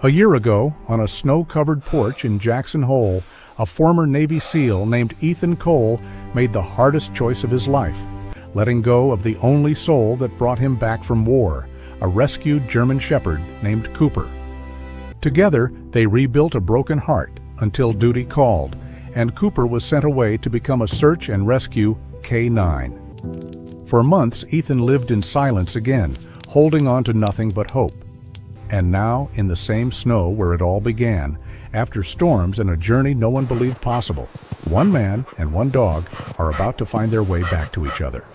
A year ago, on a snow-covered porch in Jackson Hole, a former Navy SEAL named Ethan Cole made the hardest choice of his life, letting go of the only soul that brought him back from war, a rescued German Shepherd named Cooper. Together, they rebuilt a broken heart until duty called, and Cooper was sent away to become a search and rescue K-9. For months, Ethan lived in silence again, holding on to nothing but hope. And now, in the same snow where it all began, after storms and a journey no one believed possible, one man and one dog are about to find their way back to each other.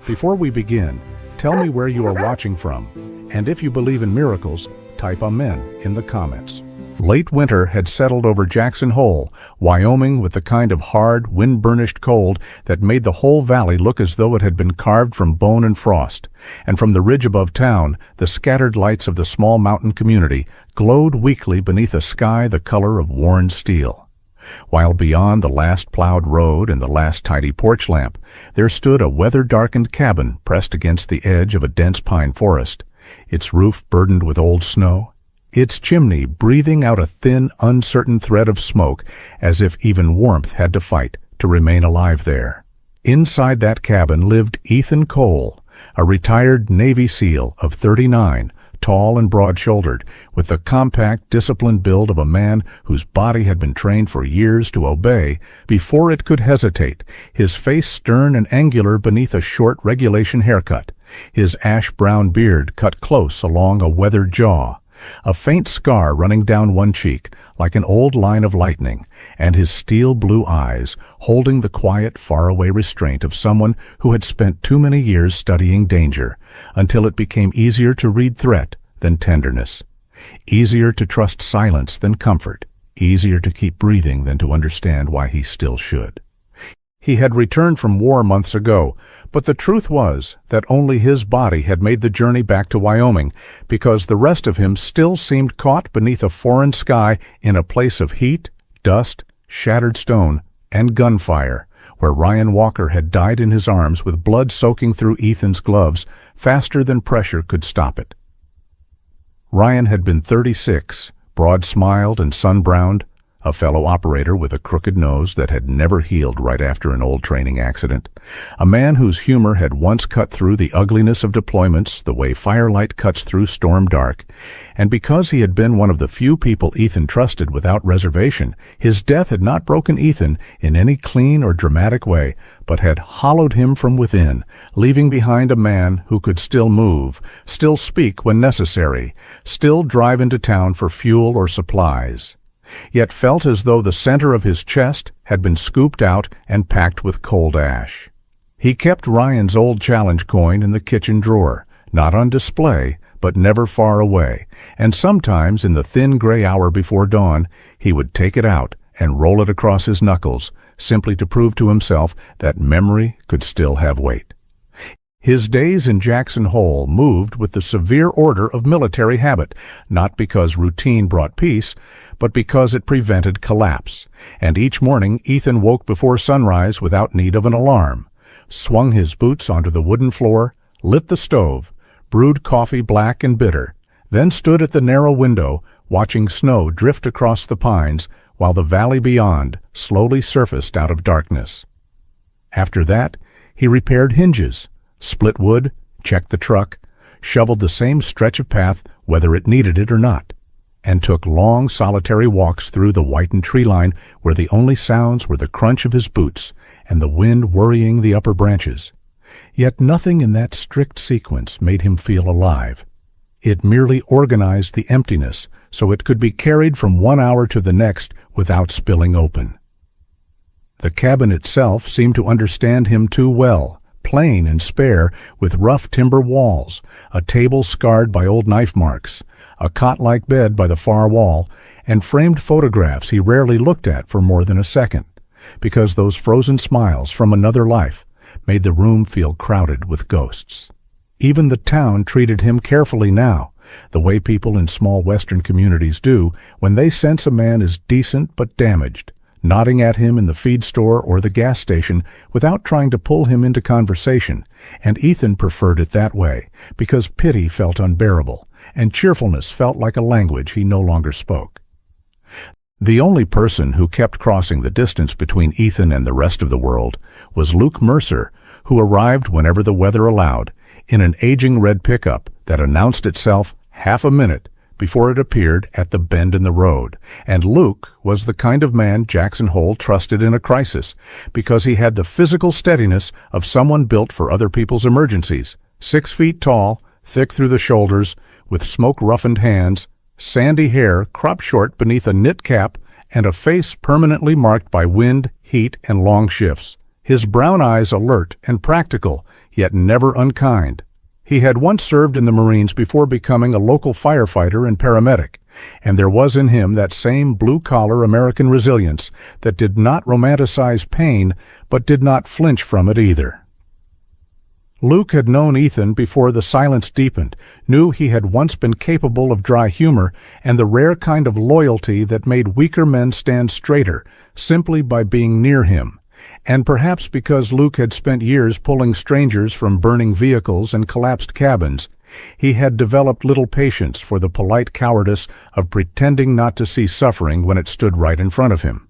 Before we begin, tell me where you are watching from, and if you believe in miracles, type Amen in the comments. Late winter had settled over Jackson Hole, Wyoming, with the kind of hard, wind-burnished cold that made the whole valley look as though it had been carved from bone and frost. And from the ridge above town, the scattered lights of the small mountain community glowed weakly beneath a sky the color of worn steel. While beyond the last plowed road and the last tidy porch lamp, there stood a weather-darkened cabin pressed against the edge of a dense pine forest, its roof burdened with old snow, its chimney breathing out a thin, uncertain thread of smoke, as if even warmth had to fight to remain alive there. Inside that cabin lived Ethan Cole, a retired Navy SEAL of 39, tall and broad-shouldered, with the compact, disciplined build of a man whose body had been trained for years to obey before it could hesitate, his face stern and angular beneath a short regulation haircut, his ash-brown beard cut close along a weathered jaw, a faint scar running down one cheek like an old line of lightning, and his steel-blue eyes holding the quiet, faraway restraint of someone who had spent too many years studying danger, until it became easier to read threat than tenderness, easier to trust silence than comfort, easier to keep breathing than to understand why he still should. He had returned from war months ago, but the truth was that only his body had made the journey back to Wyoming, because the rest of him still seemed caught beneath a foreign sky in a place of heat, dust, shattered stone, and gunfire, where Ryan Walker had died in his arms with blood soaking through Ethan's gloves faster than pressure could stop it. Ryan had been 36, broad-smiled and sun-browned, a fellow operator with a crooked nose that had never healed right after an old training accident, a man whose humor had once cut through the ugliness of deployments the way firelight cuts through storm dark, and because he had been one of the few people Ethan trusted without reservation, his death had not broken Ethan in any clean or dramatic way, but had hollowed him from within, leaving behind a man who could still move, still speak when necessary, still drive into town for fuel or supplies, yet felt as though the center of his chest had been scooped out and packed with cold ash. He kept Ryan's old challenge coin in the kitchen drawer, not on display, but never far away, and sometimes in the thin gray hour before dawn, he would take it out and roll it across his knuckles, simply to prove to himself that memory could still have weight. His days in Jackson Hole moved with the severe order of military habit, not because routine brought peace, but because it prevented collapse. And each morning Ethan woke before sunrise without need of an alarm, swung his boots onto the wooden floor, lit the stove, brewed coffee black and bitter, then stood at the narrow window, watching snow drift across the pines while the valley beyond slowly surfaced out of darkness. After that, he repaired hinges, split wood, checked the truck, shoveled the same stretch of path whether it needed it or not, and took long solitary walks through the whitened tree line where the only sounds were the crunch of his boots and the wind worrying the upper branches. Yet nothing in that strict sequence made him feel alive. It merely organized the emptiness so it could be carried from one hour to the next without spilling open. The cabin itself seemed to understand him too well, plain and spare, with rough timber walls, a table scarred by old knife marks, a cot-like bed by the far wall, and framed photographs he rarely looked at for more than a second, because those frozen smiles from another life made the room feel crowded with ghosts. Even the town treated him carefully now, the way people in small western communities do when they sense a man is decent but damaged, nodding at him in the feed store or the gas station without trying to pull him into conversation, and Ethan preferred it that way because pity felt unbearable, and cheerfulness felt like a language he no longer spoke. The only person who kept crossing the distance between Ethan and the rest of the world was Luke Mercer, who arrived whenever the weather allowed, in an aging red pickup that announced itself half a minute before it appeared at the bend in the road. And Luke was the kind of man Jackson Hole trusted in a crisis, because he had the physical steadiness of someone built for other people's emergencies, 6 feet tall, thick through the shoulders, with smoke-roughened hands, sandy hair cropped short beneath a knit cap, and a face permanently marked by wind, heat, and long shifts. His brown eyes alert and practical, yet never unkind. He had once served in the Marines before becoming a local firefighter and paramedic, and there was in him that same blue-collar American resilience that did not romanticize pain but did not flinch from it either. Luke had known Ethan before the silence deepened, knew he had once been capable of dry humor and the rare kind of loyalty that made weaker men stand straighter simply by being near him. And perhaps because Luke had spent years pulling strangers from burning vehicles and collapsed cabins, he had developed little patience for the polite cowardice of pretending not to see suffering when it stood right in front of him.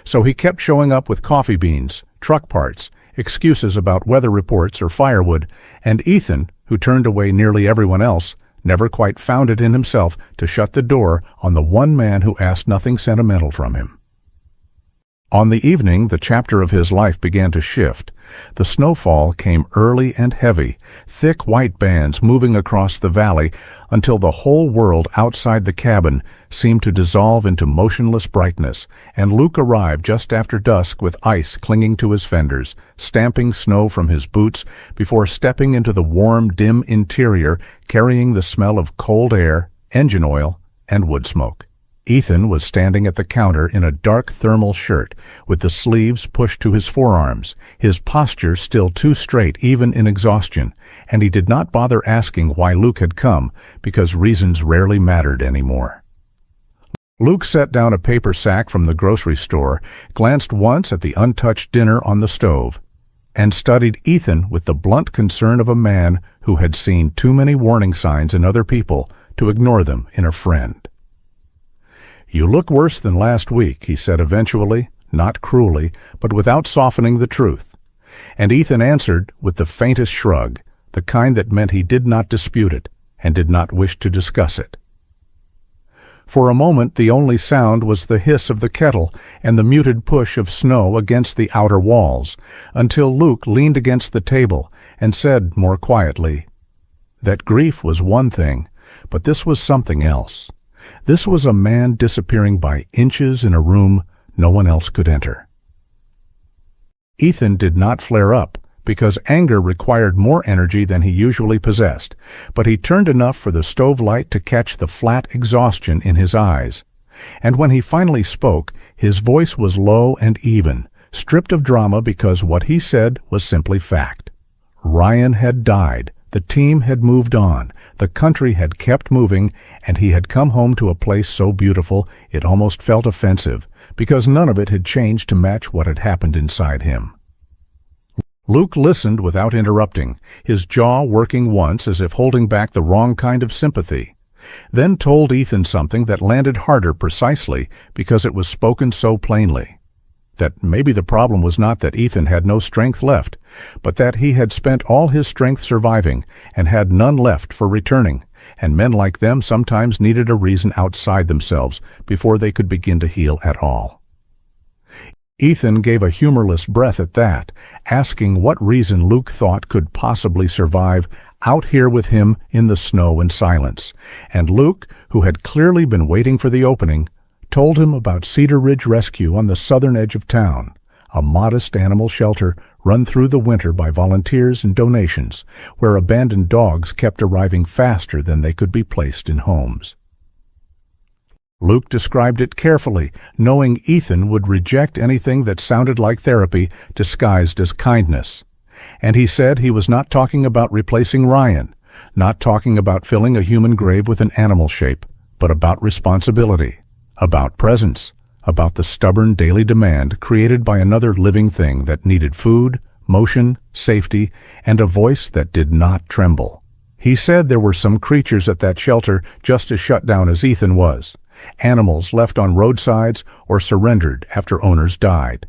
So he kept showing up with coffee beans, truck parts, excuses about weather reports or firewood, and Ethan, who turned away nearly everyone else, never quite found it in himself to shut the door on the one man who asked nothing sentimental from him. On the evening the chapter of his life began to shift. The snowfall came early and heavy, thick white bands moving across the valley until the whole world outside the cabin seemed to dissolve into motionless brightness, and Luke arrived just after dusk with ice clinging to his fenders, stamping snow from his boots before stepping into the warm, dim interior carrying the smell of cold air, engine oil, and wood smoke. Ethan was standing at the counter in a dark thermal shirt, with the sleeves pushed to his forearms, his posture still too straight even in exhaustion, and he did not bother asking why Luke had come, because reasons rarely mattered anymore. Luke set down a paper sack from the grocery store, glanced once at the untouched dinner on the stove, and studied Ethan with the blunt concern of a man who had seen too many warning signs in other people to ignore them in a friend. "You look worse than last week," he said eventually, not cruelly, but without softening the truth. And Ethan answered with the faintest shrug, the kind that meant he did not dispute it and did not wish to discuss it. For a moment the only sound was the hiss of the kettle and the muted push of snow against the outer walls, until Luke leaned against the table and said more quietly, that grief was one thing, but this was something else. This was a man disappearing by inches in a room no one else could enter. Ethan did not flare up, because anger required more energy than he usually possessed, but he turned enough for the stove light to catch the flat exhaustion in his eyes. And when he finally spoke, his voice was low and even, stripped of drama because what he said was simply fact. Ryan had died. The team had moved on, the country had kept moving, and he had come home to a place so beautiful it almost felt offensive, because none of it had changed to match what had happened inside him. Luke listened without interrupting, his jaw working once as if holding back the wrong kind of sympathy, then told Ethan something that landed harder precisely because it was spoken so plainly. That maybe the problem was not that Ethan had no strength left, but that he had spent all his strength surviving and had none left for returning, and men like them sometimes needed a reason outside themselves before they could begin to heal at all. Ethan gave a humorless breath at that, asking what reason Luke thought could possibly survive out here with him in the snow and silence, and Luke, who had clearly been waiting for the opening, told him about Cedar Ridge Rescue on the southern edge of town, a modest animal shelter run through the winter by volunteers and donations, where abandoned dogs kept arriving faster than they could be placed in homes. Luke described it carefully, knowing Ethan would reject anything that sounded like therapy disguised as kindness. And he said he was not talking about replacing Ryan, not talking about filling a human grave with an animal shape, but about responsibility, about presence, about the stubborn daily demand created by another living thing that needed food, motion, safety, and a voice that did not tremble. He said there were some creatures at that shelter just as shut down as Ethan was, animals left on roadsides or surrendered after owners died,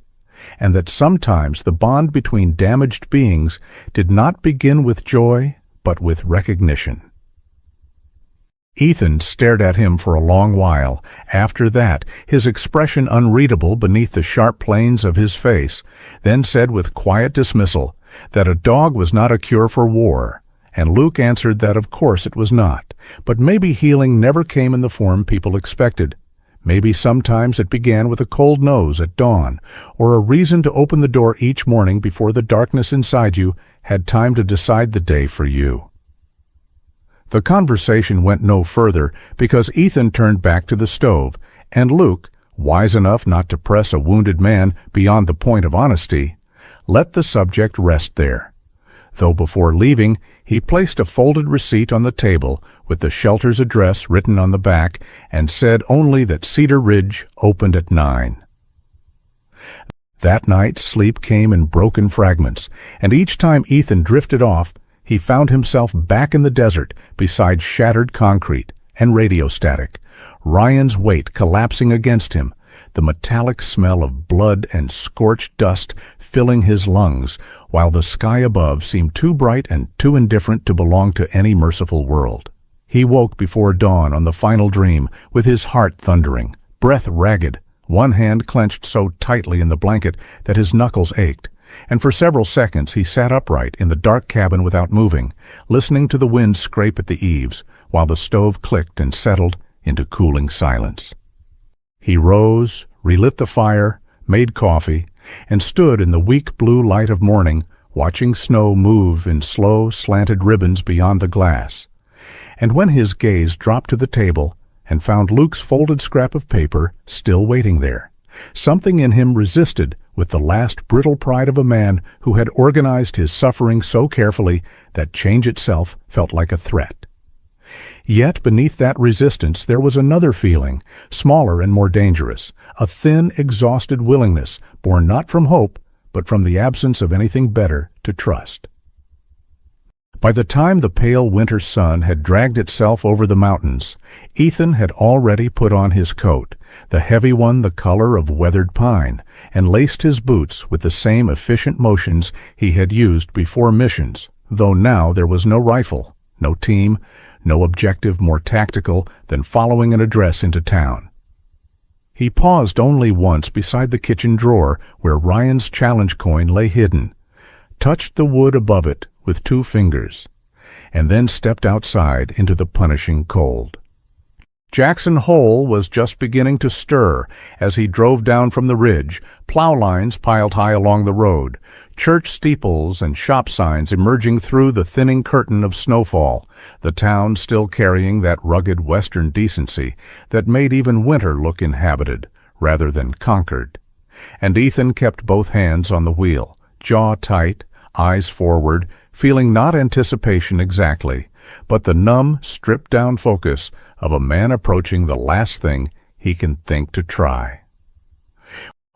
and that sometimes the bond between damaged beings did not begin with joy, but with recognition. Ethan stared at him for a long while. After that, his expression unreadable beneath the sharp planes of his face, then said with quiet dismissal that a dog was not a cure for war, and Luke answered that of course it was not, but maybe healing never came in the form people expected. Maybe sometimes it began with a cold nose at dawn, or a reason to open the door each morning before the darkness inside you had time to decide the day for you. The conversation went no further because Ethan turned back to the stove, and Luke, wise enough not to press a wounded man beyond the point of honesty, let the subject rest there. Though before leaving, he placed a folded receipt on the table with the shelter's address written on the back and said only that Cedar Ridge opened at 9. That night sleep came in broken fragments, and each time Ethan drifted off, he found himself back in the desert beside shattered concrete and radio static, Ryan's weight collapsing against him, the metallic smell of blood and scorched dust filling his lungs, while the sky above seemed too bright and too indifferent to belong to any merciful world. He woke before dawn on the final dream, with his heart thundering, breath ragged, one hand clenched so tightly in the blanket that his knuckles ached, and for several seconds he sat upright in the dark cabin without moving, listening to the wind scrape at the eaves, while the stove clicked and settled into cooling silence. He rose, relit the fire, made coffee, and stood in the weak blue light of morning, watching snow move in slow, slanted ribbons beyond the glass. And when his gaze dropped to the table and found Luke's folded scrap of paper still waiting there, something in him resisted with the last brittle pride of a man who had organized his suffering so carefully that change itself felt like a threat. Yet beneath that resistance there was another feeling, smaller and more dangerous, a thin, exhausted willingness, born not from hope, but from the absence of anything better to trust. By the time the pale winter sun had dragged itself over the mountains, Ethan had already put on his coat, the heavy one the color of weathered pine, and laced his boots with the same efficient motions he had used before missions, though now there was no rifle, no team, no objective more tactical than following an address into town. He paused only once beside the kitchen drawer where Ryan's challenge coin lay hidden, touched the wood above it with 2 fingers, and then stepped outside into the punishing cold. Jackson Hole was just beginning to stir as he drove down from the ridge, plow lines piled high along the road, church steeples and shop signs emerging through the thinning curtain of snowfall, the town still carrying that rugged western decency that made even winter look inhabited rather than conquered. And Ethan kept both hands on the wheel, jaw tight, eyes forward, feeling not anticipation exactly, but the numb, stripped-down focus of a man approaching the last thing he can think to try.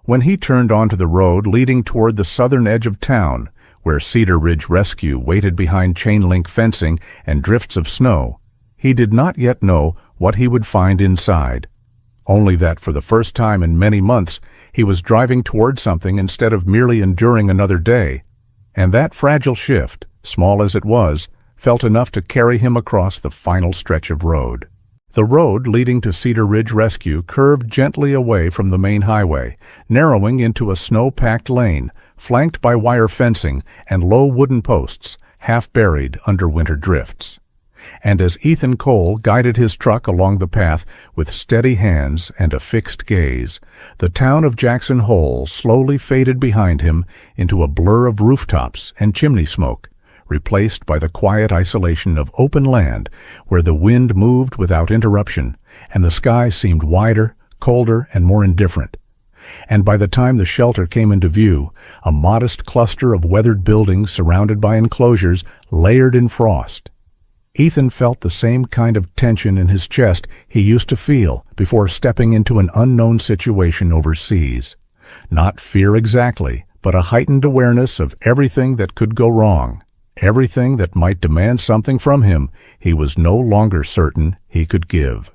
When he turned onto the road leading toward the southern edge of town, where Cedar Ridge Rescue waited behind chain-link fencing and drifts of snow, he did not yet know what he would find inside, only that for the first time in many months he was driving toward something instead of merely enduring another day, and that fragile shift, small as it was, felt enough to carry him across the final stretch of road. The road leading to Cedar Ridge Rescue curved gently away from the main highway, narrowing into a snow-packed lane, flanked by wire fencing and low wooden posts, half buried under winter drifts. And as Ethan Cole guided his truck along the path with steady hands and a fixed gaze, the town of Jackson Hole slowly faded behind him into a blur of rooftops and chimney smoke, replaced by the quiet isolation of open land where the wind moved without interruption and the sky seemed wider, colder, and more indifferent. And by the time the shelter came into view, a modest cluster of weathered buildings surrounded by enclosures layered in frost. Ethan felt the same kind of tension in his chest he used to feel before stepping into an unknown situation overseas. Not fear exactly, but a heightened awareness of everything that could go wrong, everything that might demand something from him he was no longer certain he could give.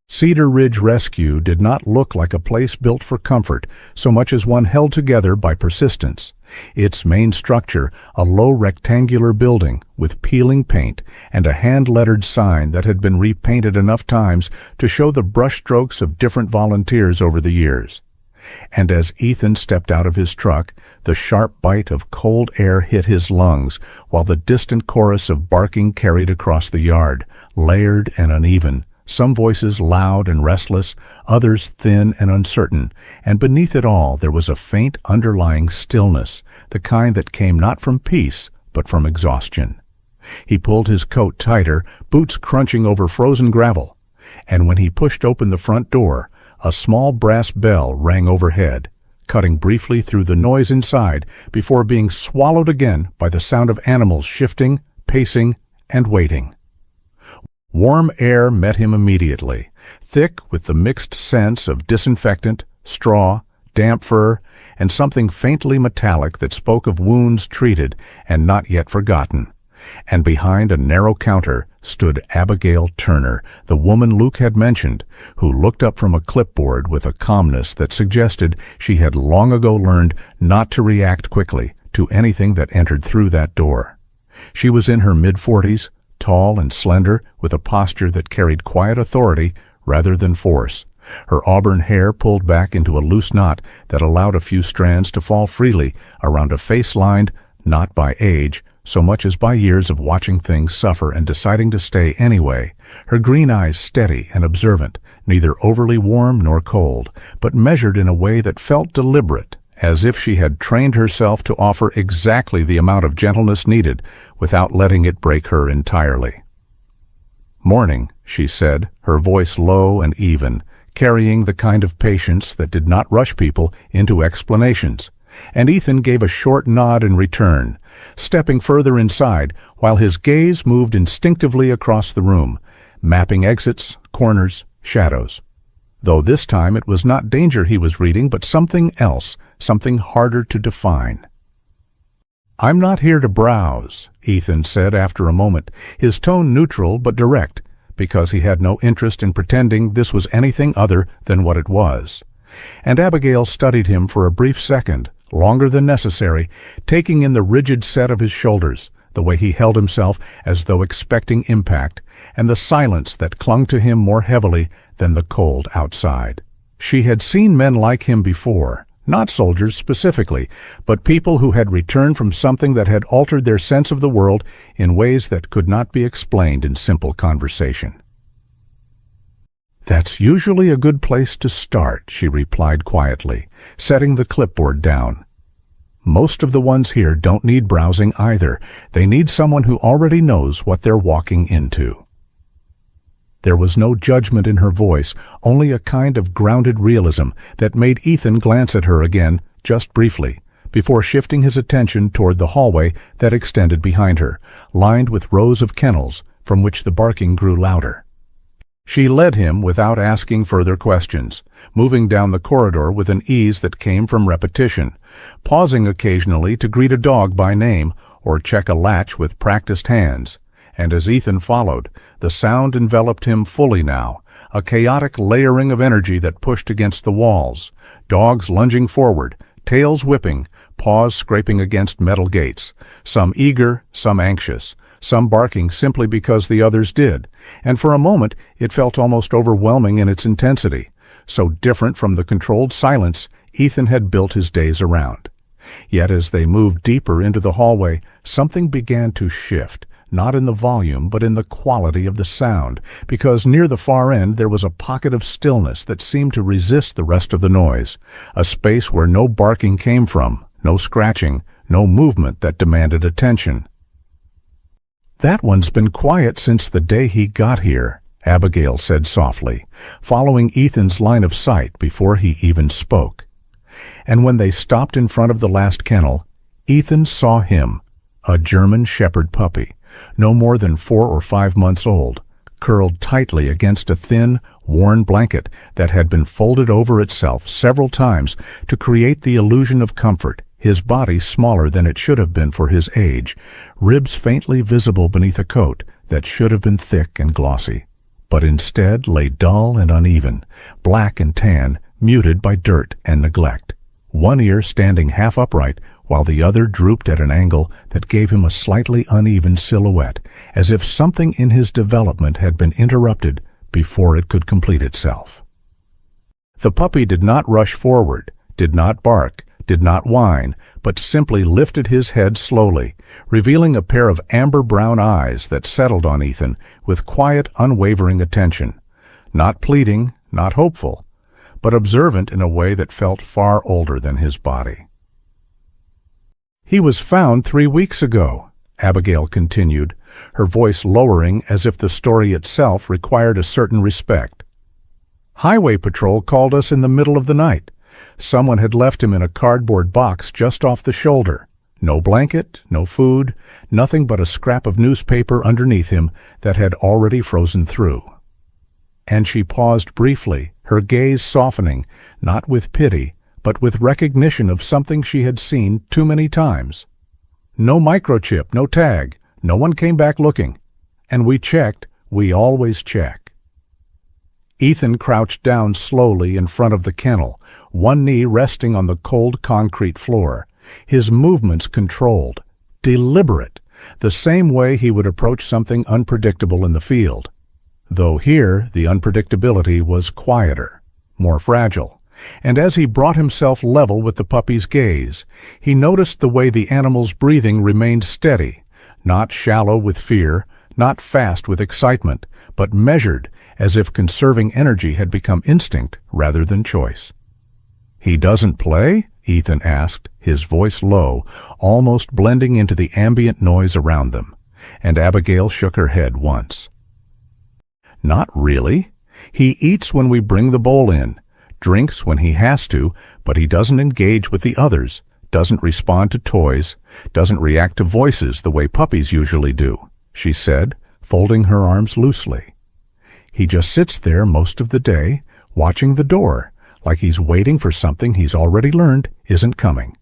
Cedar Ridge Rescue did not look like a place built for comfort so much as one held together by persistence. Its main structure, a low rectangular building with peeling paint and a hand-lettered sign that had been repainted enough times to show the brushstrokes of different volunteers over the years. And as Ethan stepped out of his truck, the sharp bite of cold air hit his lungs, while the distant chorus of barking carried across the yard, layered and uneven, some voices loud and restless, others thin and uncertain, and beneath it all there was a faint underlying stillness, the kind that came not from peace, but from exhaustion. He pulled his coat tighter, boots crunching over frozen gravel, and when he pushed open the front door, a small brass bell rang overhead, cutting briefly through the noise inside before being swallowed again by the sound of animals shifting, pacing, and waiting. Warm air met him immediately, thick with the mixed scents of disinfectant, straw, damp fur, and something faintly metallic that spoke of wounds treated and not yet forgotten. And behind a narrow counter stood Abigail Turner, the woman Luke had mentioned, who looked up from a clipboard with a calmness that suggested she had long ago learned not to react quickly to anything that entered through that door. She was in her mid-40s, tall and slender, with a posture that carried quiet authority rather than force. Her auburn hair pulled back into a loose knot that allowed a few strands to fall freely around a face lined, not by age, so much as by years of watching things suffer and deciding to stay anyway. Her green eyes steady and observant, neither overly warm nor cold, but measured in a way that felt deliberate, as if she had trained herself to offer exactly the amount of gentleness needed without letting it break her entirely. "Morning," she said, her voice low and even, carrying the kind of patience that did not rush people into explanations, and Ethan gave a short nod in return, stepping further inside while his gaze moved instinctively across the room, mapping exits, corners, shadows. Though this time it was not danger he was reading, but something else, something harder to define. "I'm not here to browse," Ethan said after a moment, his tone neutral but direct, because he had no interest in pretending this was anything other than what it was. And Abigail studied him for a brief second, longer than necessary, taking in the rigid set of his shoulders, the way he held himself as though expecting impact, and the silence that clung to him more heavily than the cold outside. She had seen men like him before, not soldiers specifically, but people who had returned from something that had altered their sense of the world in ways that could not be explained in simple conversation. "That's usually a good place to start," she replied quietly, setting the clipboard down. "Most of the ones here don't need browsing either. They need someone who already knows what they're walking into." There was no judgment in her voice, only a kind of grounded realism that made Ethan glance at her again, just briefly, before shifting his attention toward the hallway that extended behind her, lined with rows of kennels, from which the barking grew louder. She led him without asking further questions, moving down the corridor with an ease that came from repetition, pausing occasionally to greet a dog by name or check a latch with practiced hands. And as Ethan followed, the sound enveloped him fully now, a chaotic layering of energy that pushed against the walls, dogs lunging forward, tails whipping, paws scraping against metal gates, some eager, some anxious, some barking simply because the others did, and for a moment it felt almost overwhelming in its intensity, so different from the controlled silence Ethan had built his days around. Yet as they moved deeper into the hallway, something began to shift, not in the volume but in the quality of the sound, because near the far end there was a pocket of stillness that seemed to resist the rest of the noise, a space where no barking came from, no scratching, no movement that demanded attention. "That one's been quiet since the day he got here," Abigail said softly, following Ethan's line of sight before he even spoke. And when they stopped in front of the last kennel, Ethan saw him, a German shepherd puppy, no more than 4 or 5 months old, curled tightly against a thin, worn blanket that had been folded over itself several times to create the illusion of comfort, his body smaller than it should have been for his age, ribs faintly visible beneath a coat that should have been thick and glossy, but instead lay dull and uneven, black and tan, muted by dirt and neglect. One ear standing half upright, while the other drooped at an angle that gave him a slightly uneven silhouette, as if something in his development had been interrupted before it could complete itself. The puppy did not rush forward, did not bark, did not whine, but simply lifted his head slowly, revealing a pair of amber-brown eyes that settled on Ethan with quiet, unwavering attention, not pleading, not hopeful, but observant in a way that felt far older than his body. "He was found 3 weeks ago," Abigail continued, her voice lowering as if the story itself required a certain respect. "Highway Patrol called us in the middle of the night. Someone had left him in a cardboard box just off the shoulder. No blanket, no food, nothing but a scrap of newspaper underneath him that had already frozen through." And she paused briefly, her gaze softening, not with pity, but with recognition of something she had seen too many times. "No microchip, no tag, no one came back looking. And we checked, we always check." Ethan crouched down slowly in front of the kennel, one knee resting on the cold concrete floor, his movements controlled, deliberate, the same way he would approach something unpredictable in the field. Though here the unpredictability was quieter, more fragile, and as he brought himself level with the puppy's gaze, he noticed the way the animal's breathing remained steady, not shallow with fear, not fast with excitement, but measured, as if conserving energy had become instinct rather than choice. "He doesn't play?" Ethan asked, his voice low, almost blending into the ambient noise around them, and Abigail shook her head once. "Not really. He eats when we bring the bowl in, drinks when he has to, but he doesn't engage with the others, doesn't respond to toys, doesn't react to voices the way puppies usually do," she said, folding her arms loosely. "He just sits there most of the day, watching the door, like he's waiting for something he's already learned isn't coming."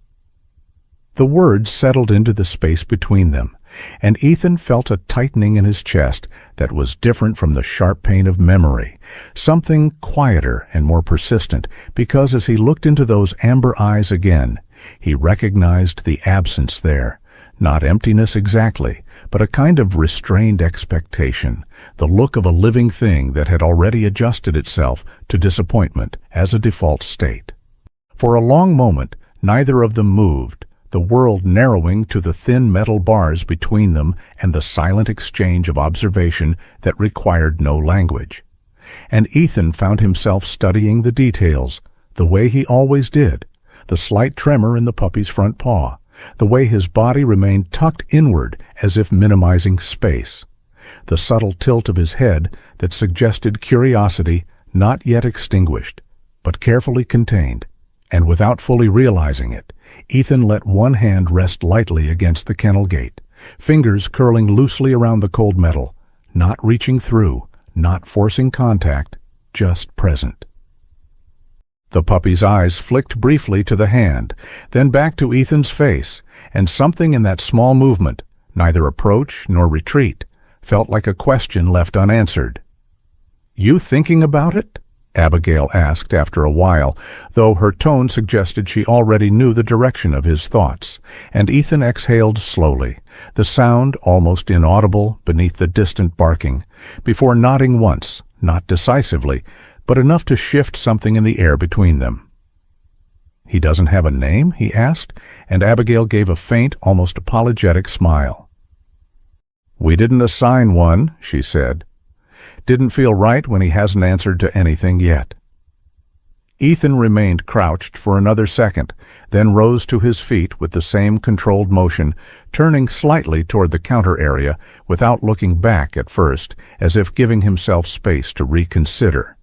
The words settled into the space between them, and Ethan felt a tightening in his chest that was different from the sharp pain of memory, something quieter and more persistent, because as he looked into those amber eyes again, he recognized the absence there, not emptiness exactly, but a kind of restrained expectation, the look of a living thing that had already adjusted itself to disappointment as a default state. For a long moment, neither of them moved, the world narrowing to the thin metal bars between them and the silent exchange of observation that required no language. And Ethan found himself studying the details, the way he always did, the slight tremor in the puppy's front paw, the way his body remained tucked inward as if minimizing space, the subtle tilt of his head that suggested curiosity not yet extinguished, but carefully contained, and without fully realizing it, Ethan let one hand rest lightly against the kennel gate, fingers curling loosely around the cold metal, not reaching through, not forcing contact, just present. The puppy's eyes flicked briefly to the hand, then back to Ethan's face, and something in that small movement, neither approach nor retreat, felt like a question left unanswered. "You thinking about it?" Abigail asked after a while, though her tone suggested she already knew the direction of his thoughts, and Ethan exhaled slowly, the sound almost inaudible beneath the distant barking, before nodding once, not decisively, but enough to shift something in the air between them. "He doesn't have a name?" he asked, and Abigail gave a faint, almost apologetic smile. "We didn't assign one," she said. "Didn't feel right when he hasn't answered to anything yet." Ethan remained crouched for another second, then rose to his feet with the same controlled motion, turning slightly toward the counter area without looking back at first, as if giving himself space to reconsider.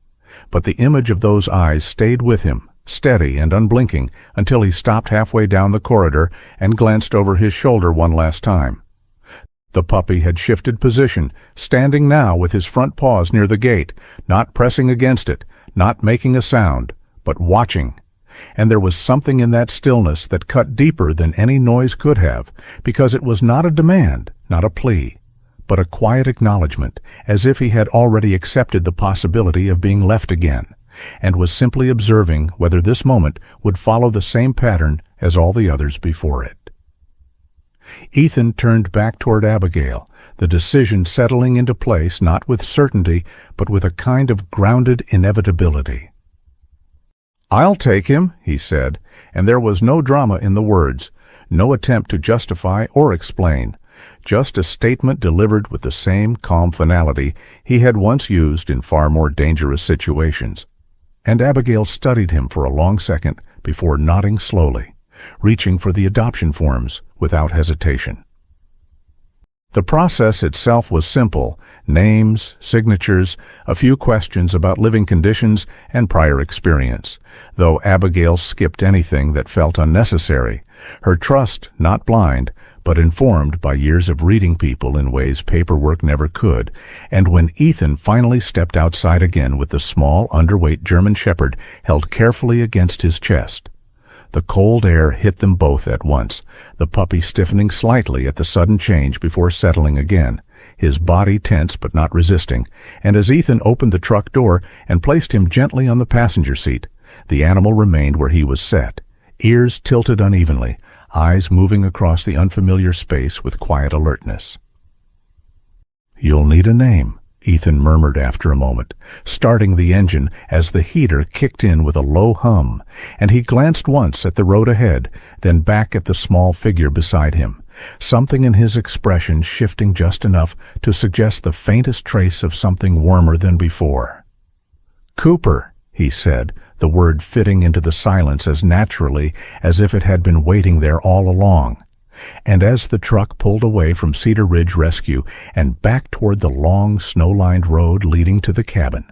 But the image of those eyes stayed with him, steady and unblinking, until he stopped halfway down the corridor and glanced over his shoulder one last time. The puppy had shifted position, standing now with his front paws near the gate, not pressing against it, not making a sound, but watching. And there was something in that stillness that cut deeper than any noise could have, because it was not a demand, not a plea, but a quiet acknowledgement, as if he had already accepted the possibility of being left again, and was simply observing whether this moment would follow the same pattern as all the others before it. Ethan turned back toward Abigail, the decision settling into place not with certainty, but with a kind of grounded inevitability. "I'll take him," he said, and there was no drama in the words, no attempt to justify or explain, just a statement delivered with the same calm finality he had once used in far more dangerous situations. And Abigail studied him for a long second before nodding slowly, reaching for the adoption forms without hesitation. The process itself was simple: names, signatures, a few questions about living conditions and prior experience, though Abigail skipped anything that felt unnecessary, her trust not blind, but informed by years of reading people in ways paperwork never could. And when Ethan finally stepped outside again with the small, underweight German Shepherd held carefully against his chest, the cold air hit them both at once, the puppy stiffening slightly at the sudden change before settling again, his body tense but not resisting, and as Ethan opened the truck door and placed him gently on the passenger seat, the animal remained where he was set, ears tilted unevenly, eyes moving across the unfamiliar space with quiet alertness. "You'll need a name," Ethan murmured after a moment, starting the engine as the heater kicked in with a low hum, and he glanced once at the road ahead, then back at the small figure beside him, something in his expression shifting just enough to suggest the faintest trace of something warmer than before. "Cooper," he said, the word fitting into the silence as naturally as if it had been waiting there all along. And as the truck pulled away from Cedar Ridge Rescue and back toward the long, snow-lined road leading to the cabin,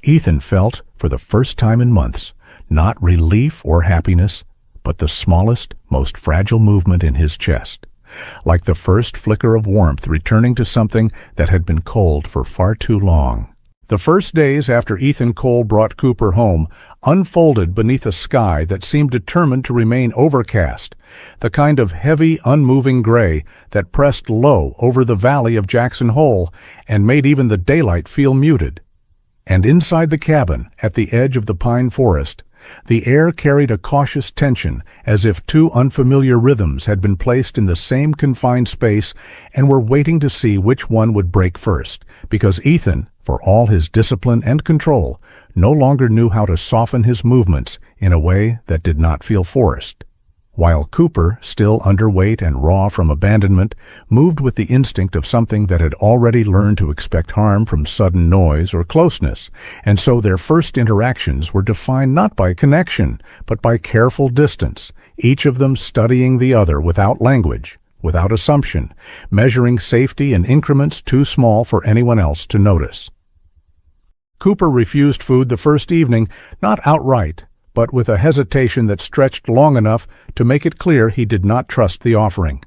Ethan felt, for the first time in months, not relief or happiness, but the smallest, most fragile movement in his chest, like the first flicker of warmth returning to something that had been cold for far too long. The first days after Ethan Cole brought Cooper home unfolded beneath a sky that seemed determined to remain overcast, the kind of heavy, unmoving gray that pressed low over the valley of Jackson Hole and made even the daylight feel muted. And inside the cabin, at the edge of the pine forest, the air carried a cautious tension, as if two unfamiliar rhythms had been placed in the same confined space and were waiting to see which one would break first, because Ethan, for all his discipline and control, no longer knew how to soften his movements in a way that did not feel forced, while Cooper, still underweight and raw from abandonment, moved with the instinct of something that had already learned to expect harm from sudden noise or closeness, and so their first interactions were defined not by connection, but by careful distance, each of them studying the other without language, without assumption, measuring safety in increments too small for anyone else to notice. Cooper refused food the first evening, not outright, but with a hesitation that stretched long enough to make it clear he did not trust the offering.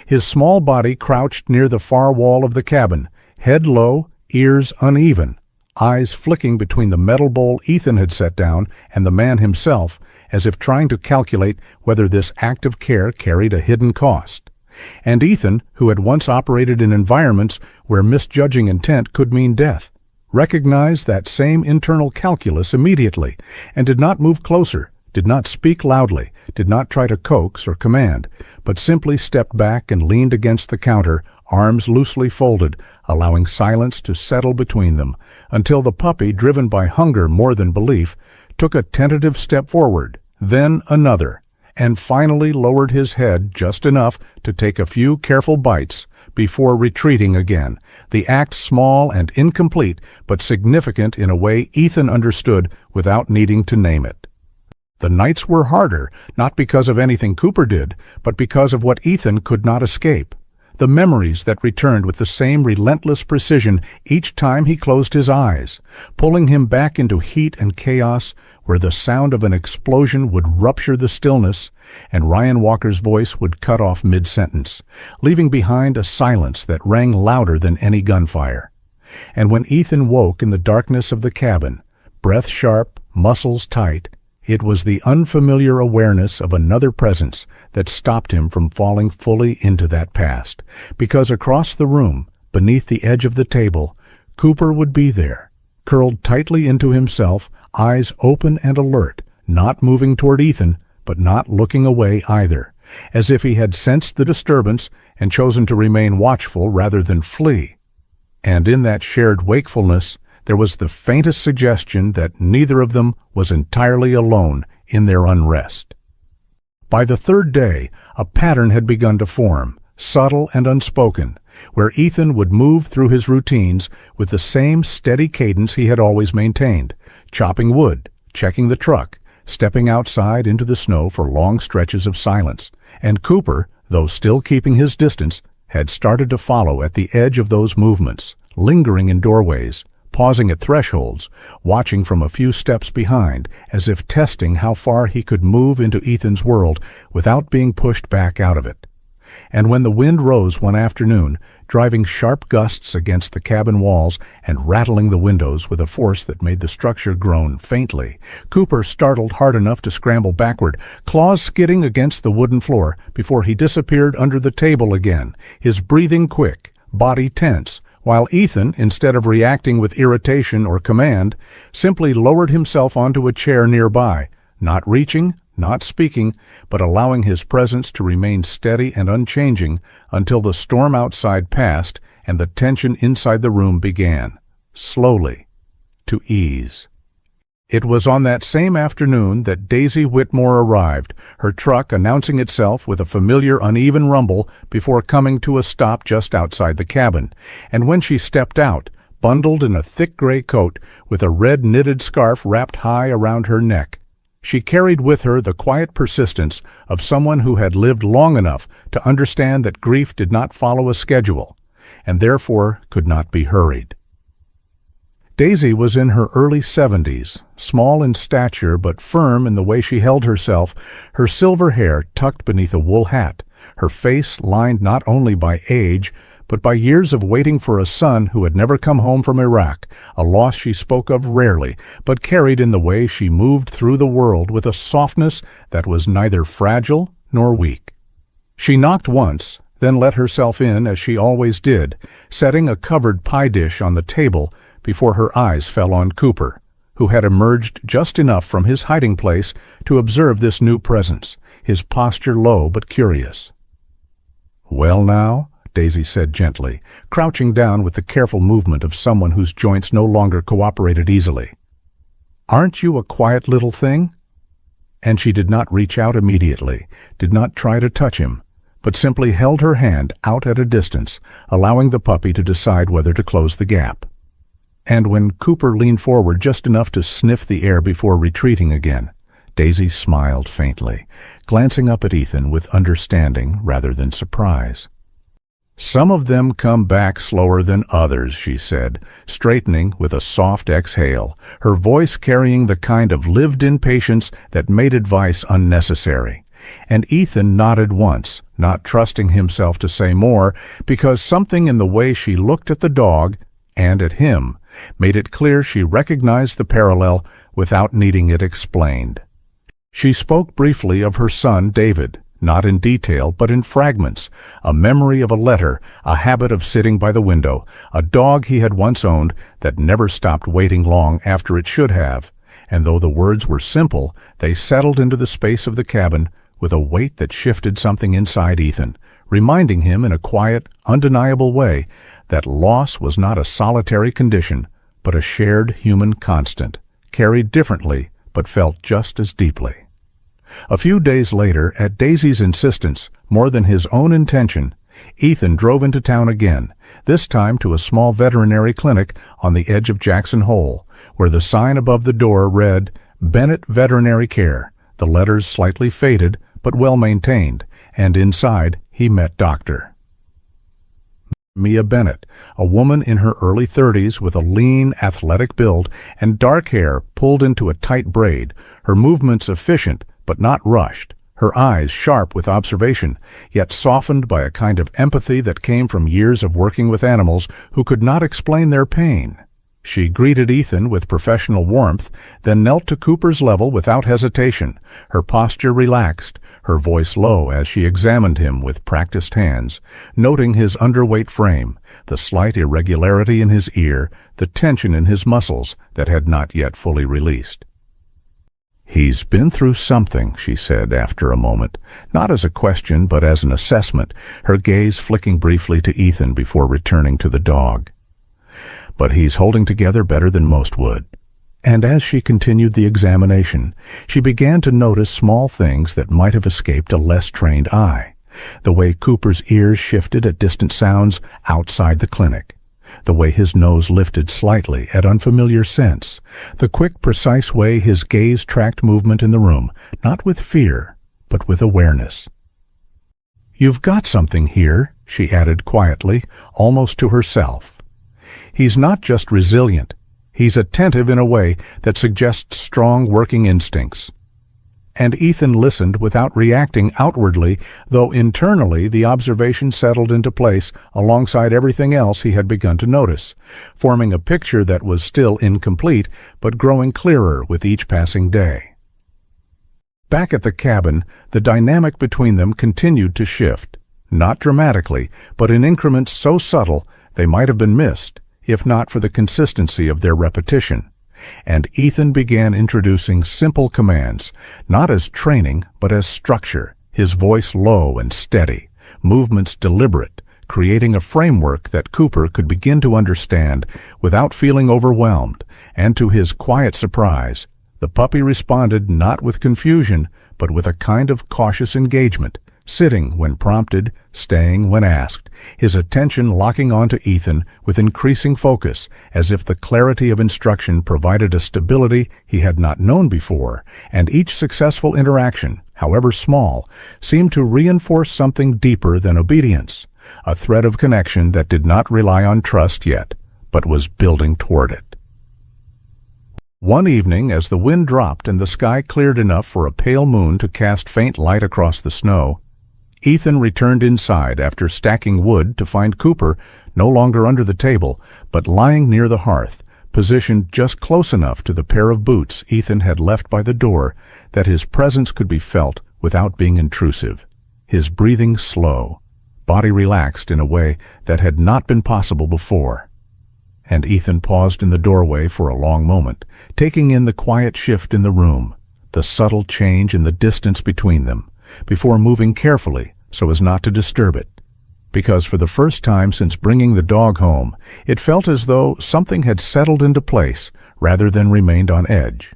His small body crouched near the far wall of the cabin, head low, ears uneven, eyes flicking between the metal bowl Ethan had set down and the man himself, as if trying to calculate whether this act of care carried a hidden cost. And Ethan, who had once operated in environments where misjudging intent could mean death, recognized that same internal calculus immediately and did not move closer, did not speak loudly, did not try to coax or command, but simply stepped back and leaned against the counter, arms loosely folded, allowing silence to settle between them, until the puppy, driven by hunger more than belief, took a tentative step forward, then another, and finally lowered his head just enough to take a few careful bites before retreating again, the act small and incomplete, but significant in a way Ethan understood without needing to name it. The nights were harder, not because of anything Cooper did, but because of what Ethan could not escape. the memories that returned with the same relentless precision each time he closed his eyes, pulling him back into heat and chaos where the sound of an explosion would rupture the stillness and Ryan Walker's voice would cut off mid-sentence, leaving behind a silence that rang louder than any gunfire. And when Ethan woke in the darkness of the cabin, breath sharp, muscles tight, it was the unfamiliar awareness of another presence that stopped him from falling fully into that past, because across the room, beneath the edge of the table, Cooper would be there, curled tightly into himself, eyes open and alert, not moving toward Ethan, but not looking away either, as if he had sensed the disturbance and chosen to remain watchful rather than flee. And in that shared wakefulness, there was the faintest suggestion that neither of them was entirely alone in their unrest. By the third day, a pattern had begun to form, subtle and unspoken, where Ethan would move through his routines with the same steady cadence he had always maintained, chopping wood, checking the truck, stepping outside into the snow for long stretches of silence. And Cooper, though still keeping his distance, had started to follow at the edge of those movements, lingering in doorways, pausing at thresholds, watching from a few steps behind, as if testing how far he could move into Ethan's world without being pushed back out of it. And when the wind rose one afternoon, driving sharp gusts against the cabin walls and rattling the windows with a force that made the structure groan faintly, Cooper startled hard enough to scramble backward, claws skidding against the wooden floor before he disappeared under the table again, his breathing quick, body tense, while Ethan, instead of reacting with irritation or command, simply lowered himself onto a chair nearby, not reaching, not speaking, but allowing his presence to remain steady and unchanging until the storm outside passed and the tension inside the room began, slowly, to ease. It was on that same afternoon that Daisy Whitmore arrived, her truck announcing itself with a familiar uneven rumble before coming to a stop just outside the cabin, and when she stepped out, bundled in a thick gray coat with a red knitted scarf wrapped high around her neck, she carried with her the quiet persistence of someone who had lived long enough to understand that grief did not follow a schedule, and therefore could not be hurried. Daisy was in her early 70s, small in stature but firm in the way she held herself, her silver hair tucked beneath a wool hat, her face lined not only by age, but by years of waiting for a son who had never come home from Iraq, a loss she spoke of rarely, but carried in the way she moved through the world with a softness that was neither fragile nor weak. She knocked once, then let herself in as she always did, setting a covered pie dish on the table before her eyes fell on Cooper, who had emerged just enough from his hiding place to observe this new presence, his posture low but curious. "Well now," Daisy said gently, crouching down with the careful movement of someone whose joints no longer cooperated easily. "Aren't you a quiet little thing?" And she did not reach out immediately, did not try to touch him, but simply held her hand out at a distance, allowing the puppy to decide whether to close the gap. And when Cooper leaned forward just enough to sniff the air before retreating again, Daisy smiled faintly, glancing up at Ethan with understanding rather than surprise. "Some of them come back slower than others," she said, straightening with a soft exhale, her voice carrying the kind of lived-in patience that made advice unnecessary. And Ethan nodded once, not trusting himself to say more, because something in the way she looked at the dog, and at him, made it clear she recognized the parallel without needing it explained. She spoke briefly of her son, David, not in detail, but in fragments, a memory of a letter, a habit of sitting by the window, a dog he had once owned that never stopped waiting long after it should have, and though the words were simple, they settled into the space of the cabin with a weight that shifted something inside Ethan, reminding him in a quiet, undeniable way that loss was not a solitary condition, but a shared human constant, carried differently, but felt just as deeply. A few days later, at Daisy's insistence, more than his own intention, Ethan drove into town again, this time to a small veterinary clinic on the edge of Jackson Hole, where the sign above the door read, "Bennett Veterinary Care," the letters slightly faded but well maintained, and inside he met Dr. Mia Bennett, a woman in her early 30s with a lean, athletic build and dark hair pulled into a tight braid, her movements efficient but not rushed, her eyes sharp with observation, yet softened by a kind of empathy that came from years of working with animals who could not explain their pain. She greeted Ethan with professional warmth, then knelt to Cooper's level without hesitation, her posture relaxed, her voice low as she examined him with practiced hands, noting his underweight frame, the slight irregularity in his ear, the tension in his muscles that had not yet fully released. "He's been through something," she said after a moment, not as a question but as an assessment, her gaze flicking briefly to Ethan before returning to the dog. "But he's holding together better than most would." And as she continued the examination, she began to notice small things that might have escaped a less trained eye. The way Cooper's ears shifted at distant sounds outside the clinic. The way his nose lifted slightly at unfamiliar scents. The quick, precise way his gaze tracked movement in the room, not with fear, but with awareness. "You've got something here," she added quietly, almost to herself. "He's not just resilient. He's attentive in a way that suggests strong working instincts." And Ethan listened without reacting outwardly, though internally the observation settled into place alongside everything else he had begun to notice, forming a picture that was still incomplete but growing clearer with each passing day. Back at the cabin, the dynamic between them continued to shift, not dramatically, but in increments so subtle they might have been missed, if not for the consistency of their repetition. And Ethan began introducing simple commands, not as training, but as structure, his voice low and steady, movements deliberate, creating a framework that Cooper could begin to understand without feeling overwhelmed, and to his quiet surprise, the puppy responded not with confusion, but with a kind of cautious engagement, sitting when prompted, staying when asked, his attention locking onto Ethan with increasing focus, as if the clarity of instruction provided a stability he had not known before, and each successful interaction, however small, seemed to reinforce something deeper than obedience, a thread of connection that did not rely on trust yet, but was building toward it. One evening, as the wind dropped and the sky cleared enough for a pale moon to cast faint light across the snow, Ethan returned inside after stacking wood to find Cooper no longer under the table, but lying near the hearth, positioned just close enough to the pair of boots Ethan had left by the door that his presence could be felt without being intrusive, his breathing slow, body relaxed in a way that had not been possible before. And Ethan paused in the doorway for a long moment, taking in the quiet shift in the room, the subtle change in the distance between them, before moving carefully so as not to disturb it. Because for the first time since bringing the dog home, it felt as though something had settled into place rather than remained on edge.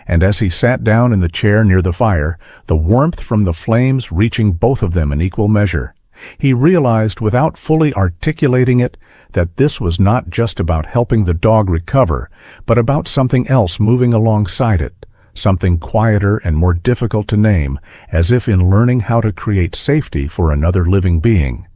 And as he sat down in the chair near the fire, the warmth from the flames reaching both of them in equal measure, he realized without fully articulating it that this was not just about helping the dog recover, but about something else moving alongside it, something quieter and more difficult to name, as if in learning how to create safety for another living being.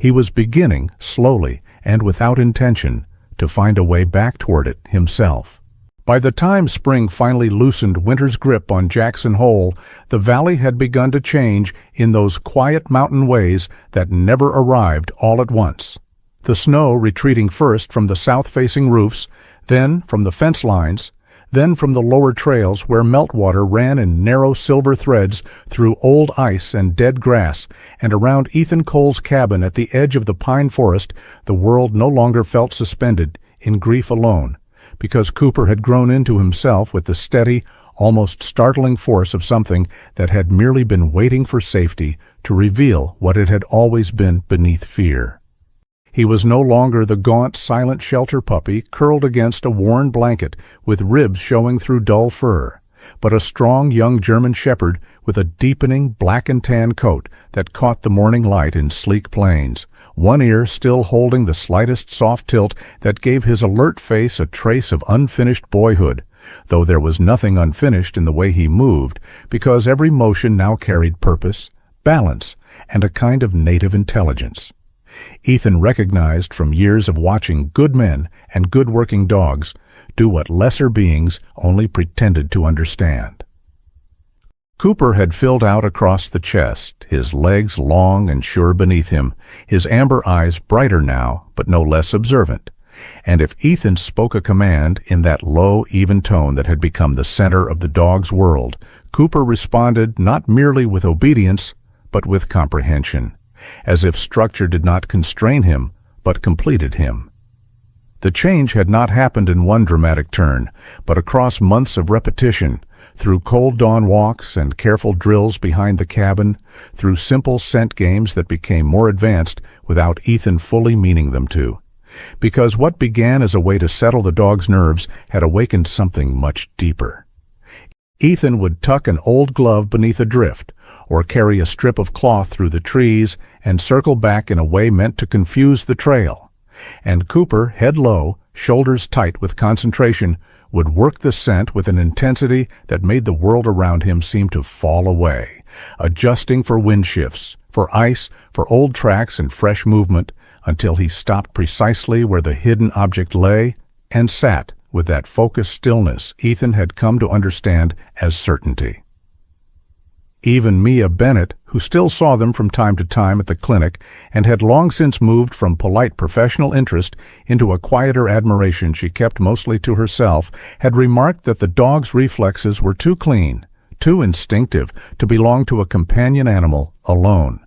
He was beginning, slowly and without intention, to find a way back toward it himself. By the time spring finally loosened winter's grip on Jackson Hole, the valley had begun to change in those quiet mountain ways that never arrived all at once. The snow retreating first from the south-facing roofs, then from the fence lines, then from the lower trails where meltwater ran in narrow silver threads through old ice and dead grass, and around Ethan Cole's cabin at the edge of the pine forest, the world no longer felt suspended in grief alone, because Cooper had grown into himself with the steady, almost startling force of something that had merely been waiting for safety to reveal what it had always been beneath fear. He was no longer the gaunt, silent shelter puppy curled against a worn blanket with ribs showing through dull fur, but a strong young German shepherd with a deepening black and tan coat that caught the morning light in sleek plains, one ear still holding the slightest soft tilt that gave his alert face a trace of unfinished boyhood, though there was nothing unfinished in the way he moved, because every motion now carried purpose, balance, and a kind of native intelligence. Ethan recognized from years of watching good men and good working dogs do what lesser beings only pretended to understand. Cooper had filled out across the chest, his legs long and sure beneath him, his amber eyes brighter now, but no less observant. And if Ethan spoke a command in that low, even tone that had become the center of the dog's world, Cooper responded not merely with obedience, but with comprehension, as if structure did not constrain him, but completed him. The change had not happened in one dramatic turn, but across months of repetition, through cold dawn walks and careful drills behind the cabin, through simple scent games that became more advanced without Ethan fully meaning them to. Because what began as a way to settle the dog's nerves had awakened something much deeper. Ethan would tuck an old glove beneath a drift, or carry a strip of cloth through the trees and circle back in a way meant to confuse the trail. And Cooper, head low, shoulders tight with concentration, would work the scent with an intensity that made the world around him seem to fall away, adjusting for wind shifts, for ice, for old tracks and fresh movement, until he stopped precisely where the hidden object lay and sat with that focused stillness Ethan had come to understand as certainty. Even Mia Bennett, who still saw them from time to time at the clinic and had long since moved from polite professional interest into a quieter admiration she kept mostly to herself, had remarked that the dog's reflexes were too clean, too instinctive to belong to a companion animal alone.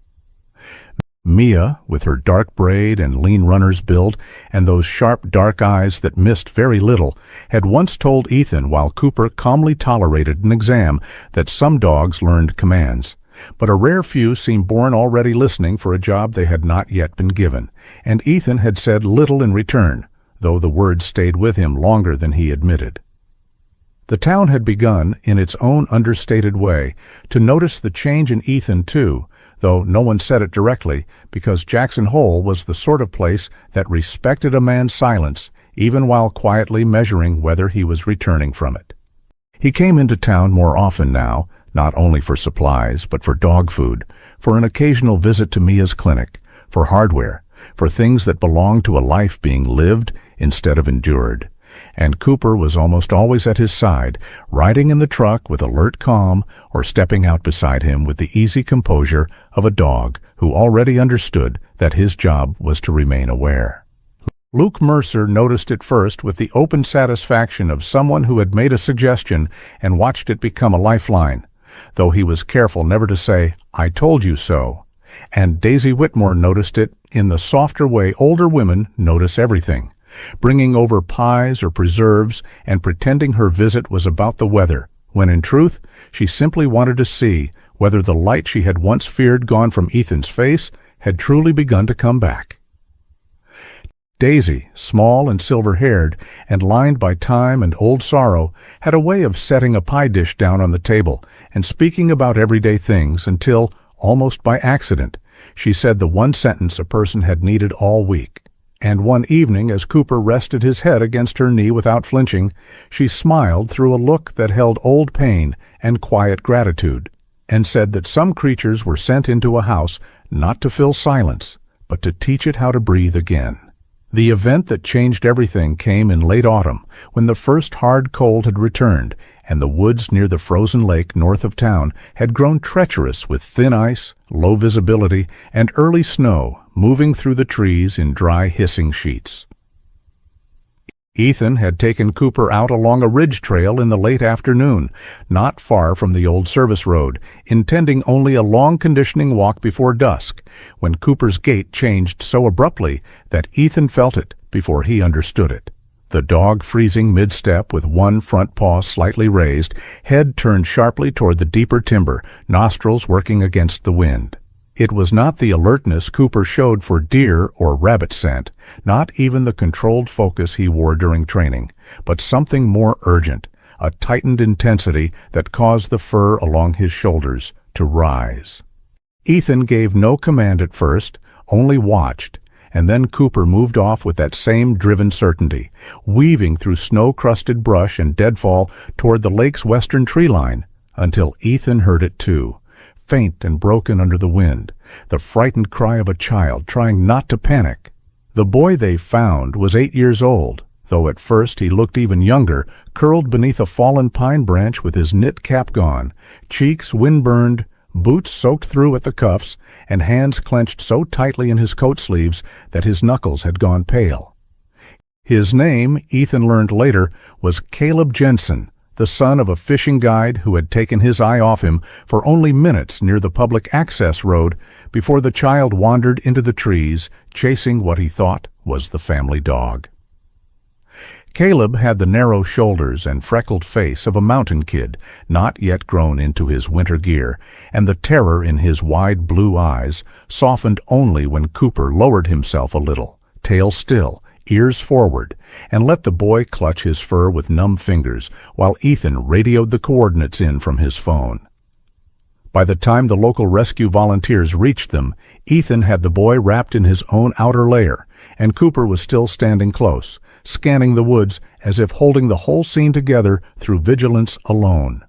Mia, with her dark braid and lean runner's build and those sharp dark eyes that missed very little, had once told Ethan while Cooper calmly tolerated an exam that some dogs learned commands, but a rare few seemed born already listening for a job they had not yet been given, and Ethan had said little in return, though the words stayed with him longer than he admitted. The town had begun, in its own understated way, to notice the change in Ethan too, though no one said it directly, because Jackson Hole was the sort of place that respected a man's silence, even while quietly measuring whether he was returning from it. He came into town more often now, not only for supplies, but for dog food, for an occasional visit to Mia's clinic, for hardware, for things that belonged to a life being lived instead of endured. And Cooper was almost always at his side, riding in the truck with alert calm or stepping out beside him with the easy composure of a dog who already understood that his job was to remain aware. Luke Mercer noticed it first with the open satisfaction of someone who had made a suggestion and watched it become a lifeline, though he was careful never to say, "I told you so." And Daisy Whitmore noticed it in the softer way older women notice everything, bringing over pies or preserves and pretending her visit was about the weather, when in truth she simply wanted to see whether the light she had once feared gone from Ethan's face had truly begun to come back. Daisy, small and silver-haired and lined by time and old sorrow, had a way of setting a pie dish down on the table and speaking about everyday things until, almost by accident, she said the one sentence a person had needed all week. And one evening, as Cooper rested his head against her knee without flinching, she smiled through a look that held old pain and quiet gratitude, and said that some creatures were sent into a house not to fill silence, but to teach it how to breathe again. The event that changed everything came in late autumn, when the first hard cold had returned, and the woods near the frozen lake north of town had grown treacherous with thin ice, low visibility, and early snow moving through the trees in dry, hissing sheets. Ethan had taken Cooper out along a ridge trail in the late afternoon, not far from the old service road, intending only a long conditioning walk before dusk, when Cooper's gait changed so abruptly that Ethan felt it before he understood it. The dog freezing mid-step with one front paw slightly raised, head turned sharply toward the deeper timber, nostrils working against the wind. It was not the alertness Cooper showed for deer or rabbit scent, not even the controlled focus he wore during training, but something more urgent, a tightened intensity that caused the fur along his shoulders to rise. Ethan gave no command at first, only watched, and then Cooper moved off with that same driven certainty, weaving through snow-crusted brush and deadfall toward the lake's western tree line, until Ethan heard it too, faint and broken under the wind, the frightened cry of a child trying not to panic. The boy they found was 8 years old, though at first he looked even younger, curled beneath a fallen pine branch with his knit cap gone, cheeks wind-burned, boots soaked through at the cuffs, and hands clenched so tightly in his coat sleeves that his knuckles had gone pale. His name, Ethan learned later, was Caleb Jensen, the son of a fishing guide who had taken his eye off him for only minutes near the public access road before the child wandered into the trees, chasing what he thought was the family dog. Caleb had the narrow shoulders and freckled face of a mountain kid, not yet grown into his winter gear, and the terror in his wide blue eyes softened only when Cooper lowered himself a little, tail still, ears forward, and let the boy clutch his fur with numb fingers while Ethan radioed the coordinates in from his phone. By the time the local rescue volunteers reached them, Ethan had the boy wrapped in his own outer layer, and Cooper was still standing close, scanning the woods as if holding the whole scene together through vigilance alone.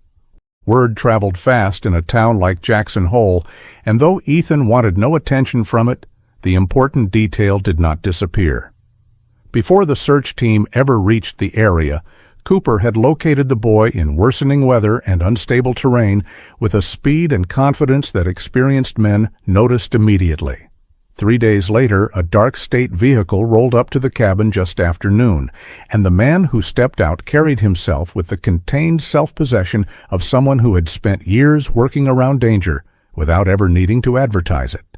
Word traveled fast in a town like Jackson Hole, and though Ethan wanted no attention from it, the important detail did not disappear. Before the search team ever reached the area, Cooper had located the boy in worsening weather and unstable terrain with a speed and confidence that experienced men noticed immediately. 3 days later, a dark state vehicle rolled up to the cabin just after noon, and the man who stepped out carried himself with the contained self-possession of someone who had spent years working around danger without ever needing to advertise it.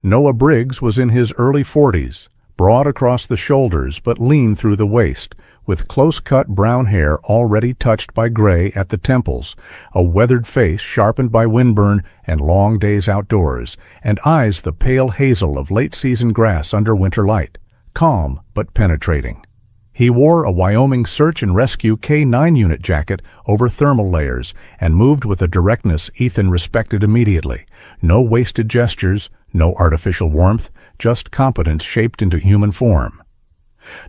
Noah Briggs was in his early 40s, broad across the shoulders but lean through the waist, with close-cut brown hair already touched by gray at the temples, a weathered face sharpened by windburn and long days outdoors, and eyes the pale hazel of late-season grass under winter light, calm but penetrating. He wore a Wyoming Search and Rescue K-9 unit jacket over thermal layers and moved with a directness Ethan respected immediately. No wasted gestures, no artificial warmth, just competence shaped into human form.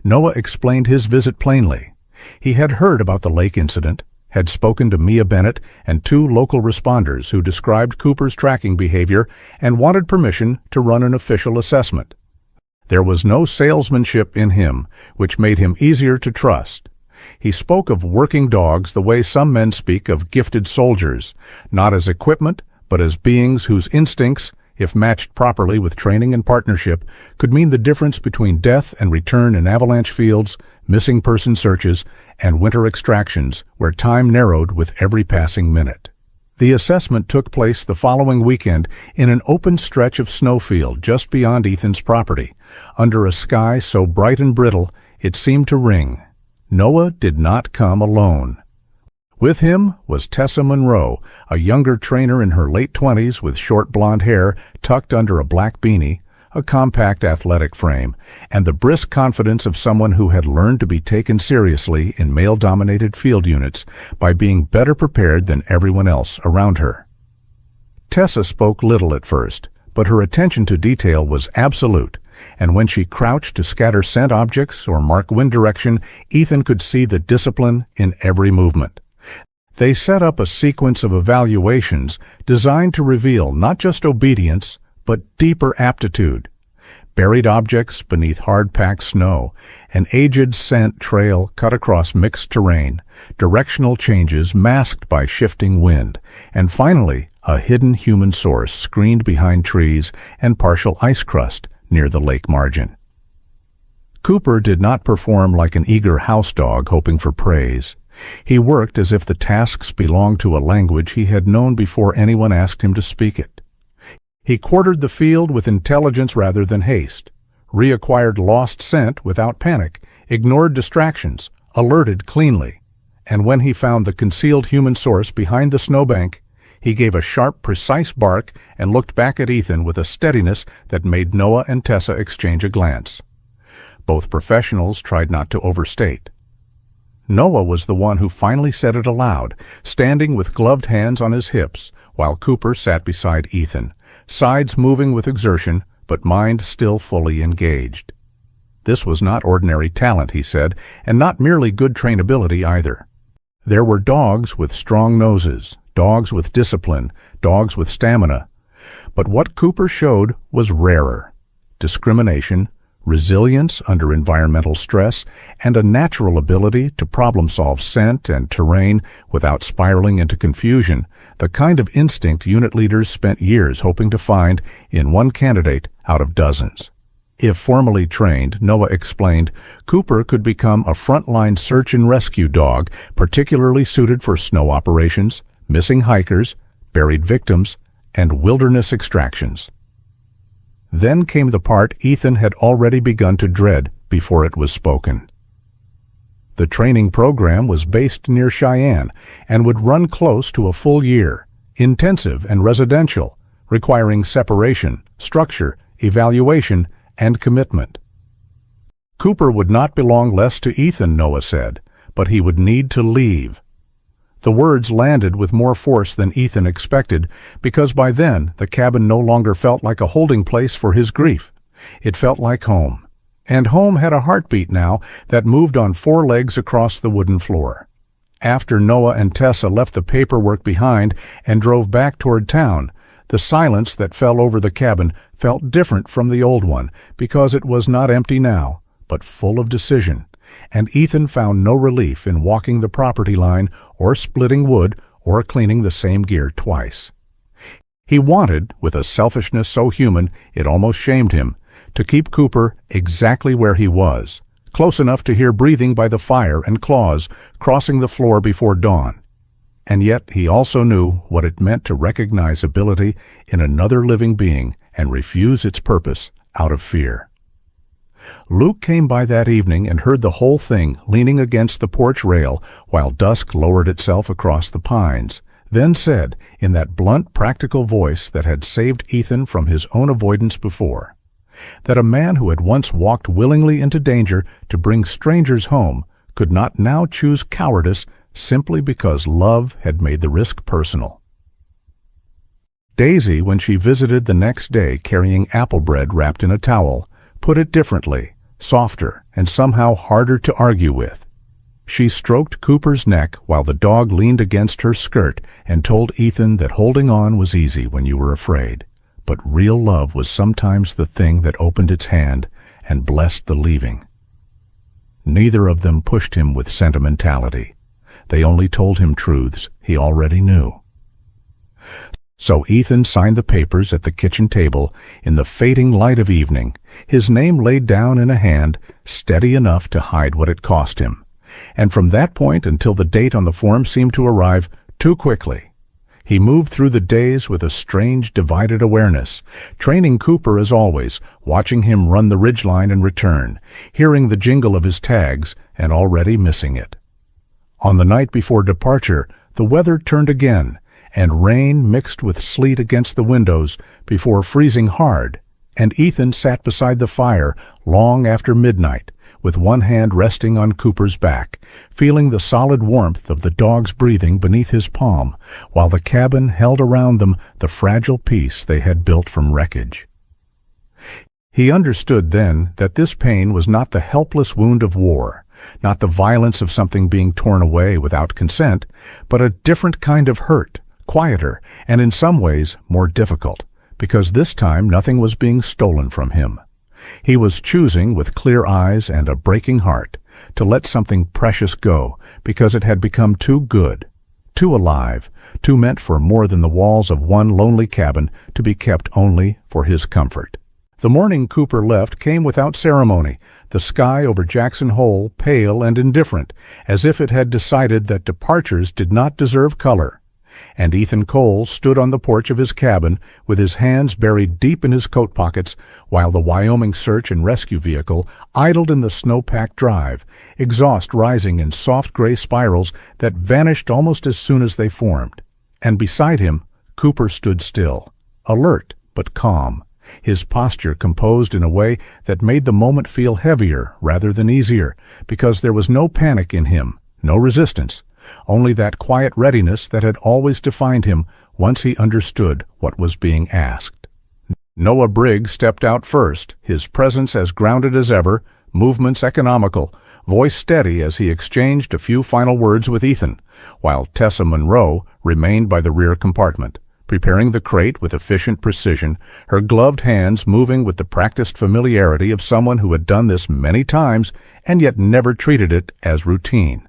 Noah explained his visit plainly. He had heard about the lake incident, had spoken to Mia Bennett and 2 local responders who described Cooper's tracking behavior and wanted permission to run an official assessment. There was no salesmanship in him, which made him easier to trust. He spoke of working dogs the way some men speak of gifted soldiers, not as equipment, but as beings whose instincts, if matched properly with training and partnership, could mean the difference between death and return in avalanche fields, missing person searches, and winter extractions where time narrowed with every passing minute. The assessment took place the following weekend in an open stretch of snowfield just beyond Ethan's property, under a sky so bright and brittle it seemed to ring. Noah did not come alone. With him was Tessa Monroe, a younger trainer in her late 20s with short blonde hair tucked under a black beanie, a compact athletic frame, and the brisk confidence of someone who had learned to be taken seriously in male-dominated field units by being better prepared than everyone else around her. Tessa spoke little at first, but her attention to detail was absolute, and when she crouched to scatter scent objects or mark wind direction, Ethan could see the discipline in every movement. They set up a sequence of evaluations designed to reveal not just obedience, but deeper aptitude. Buried objects beneath hard-packed snow, an aged scent trail cut across mixed terrain, directional changes masked by shifting wind, and finally, a hidden human source screened behind trees and partial ice crust near the lake margin. Cooper did not perform like an eager house dog hoping for praise. He worked as if the tasks belonged to a language he had known before anyone asked him to speak it. He quartered the field with intelligence rather than haste, reacquired lost scent without panic, ignored distractions, alerted cleanly, and when he found the concealed human source behind the snowbank, he gave a sharp, precise bark and looked back at Ethan with a steadiness that made Noah and Tessa exchange a glance. Both professionals tried not to overstate. Noah was the one who finally said it aloud, standing with gloved hands on his hips, while Cooper sat beside Ethan, sides moving with exertion, but mind still fully engaged. This was not ordinary talent, he said, and not merely good trainability either. There were dogs with strong noses, dogs with discipline, dogs with stamina. But what Cooper showed was rarer: discrimination, resilience under environmental stress, and a natural ability to problem-solve scent and terrain without spiraling into confusion, the kind of instinct unit leaders spent years hoping to find in one candidate out of dozens. If formally trained, Noah explained, Cooper could become a frontline search and rescue dog, particularly suited for snow operations, missing hikers, buried victims, and wilderness extractions. Then came the part Ethan had already begun to dread before it was spoken. The training program was based near Cheyenne and would run close to a full year, intensive and residential, requiring separation, structure, evaluation, and commitment. Cooper would not belong less to Ethan, Noah said, but he would need to leave. The words landed with more force than Ethan expected, because by then the cabin no longer felt like a holding place for his grief. It felt like home. And home had a heartbeat now that moved on 4 legs across the wooden floor. After Noah and Tessa left the paperwork behind and drove back toward town, the silence that fell over the cabin felt different from the old one, because it was not empty now, but full of decision. And Ethan found no relief in walking the property line or splitting wood or cleaning the same gear twice. He wanted, with a selfishness so human it almost shamed him, to keep Cooper exactly where he was, close enough to hear breathing by the fire and claws crossing the floor before dawn. And yet he also knew what it meant to recognize ability in another living being and refuse its purpose out of fear. Luke came by that evening and heard the whole thing leaning against the porch rail while dusk lowered itself across the pines, then said, in that blunt, practical voice that had saved Ethan from his own avoidance before, that a man who had once walked willingly into danger to bring strangers home could not now choose cowardice simply because love had made the risk personal. Daisy, when she visited the next day carrying apple bread wrapped in a towel, put it differently, softer, and somehow harder to argue with. She stroked Cooper's neck while the dog leaned against her skirt and told Ethan that holding on was easy when you were afraid, but real love was sometimes the thing that opened its hand and blessed the leaving. Neither of them pushed him with sentimentality. They only told him truths he already knew. So Ethan signed the papers at the kitchen table in the fading light of evening, his name laid down in a hand steady enough to hide what it cost him. And from that point until the date on the form seemed to arrive too quickly. He moved through the days with a strange divided awareness, training Cooper as always, watching him run the ridgeline and return, hearing the jingle of his tags and already missing it. On the night before departure, the weather turned again, and rain mixed with sleet against the windows before freezing hard, and Ethan sat beside the fire long after midnight, with one hand resting on Cooper's back, feeling the solid warmth of the dog's breathing beneath his palm, while the cabin held around them the fragile peace they had built from wreckage. He understood then that this pain was not the helpless wound of war, not the violence of something being torn away without consent, but a different kind of hurt, quieter, and in some ways more difficult, because this time nothing was being stolen from him. He was choosing with clear eyes and a breaking heart to let something precious go because it had become too good, too alive, too meant for more than the walls of one lonely cabin to be kept only for his comfort. The morning Cooper left came without ceremony, the sky over Jackson Hole pale and indifferent, as if it had decided that departures did not deserve color. And Ethan Cole stood on the porch of his cabin with his hands buried deep in his coat pockets while the Wyoming search and rescue vehicle idled in the snow-packed drive, exhaust rising in soft gray spirals that vanished almost as soon as they formed. And beside him, Cooper stood still, alert but calm, his posture composed in a way that made the moment feel heavier rather than easier, because there was no panic in him, no resistance, only that quiet readiness that had always defined him once he understood what was being asked. Noah Briggs stepped out first, his presence as grounded as ever, movements economical, voice steady as he exchanged a few final words with Ethan, while Tessa Monroe remained by the rear compartment, preparing the crate with efficient precision, her gloved hands moving with the practiced familiarity of someone who had done this many times and yet never treated it as routine.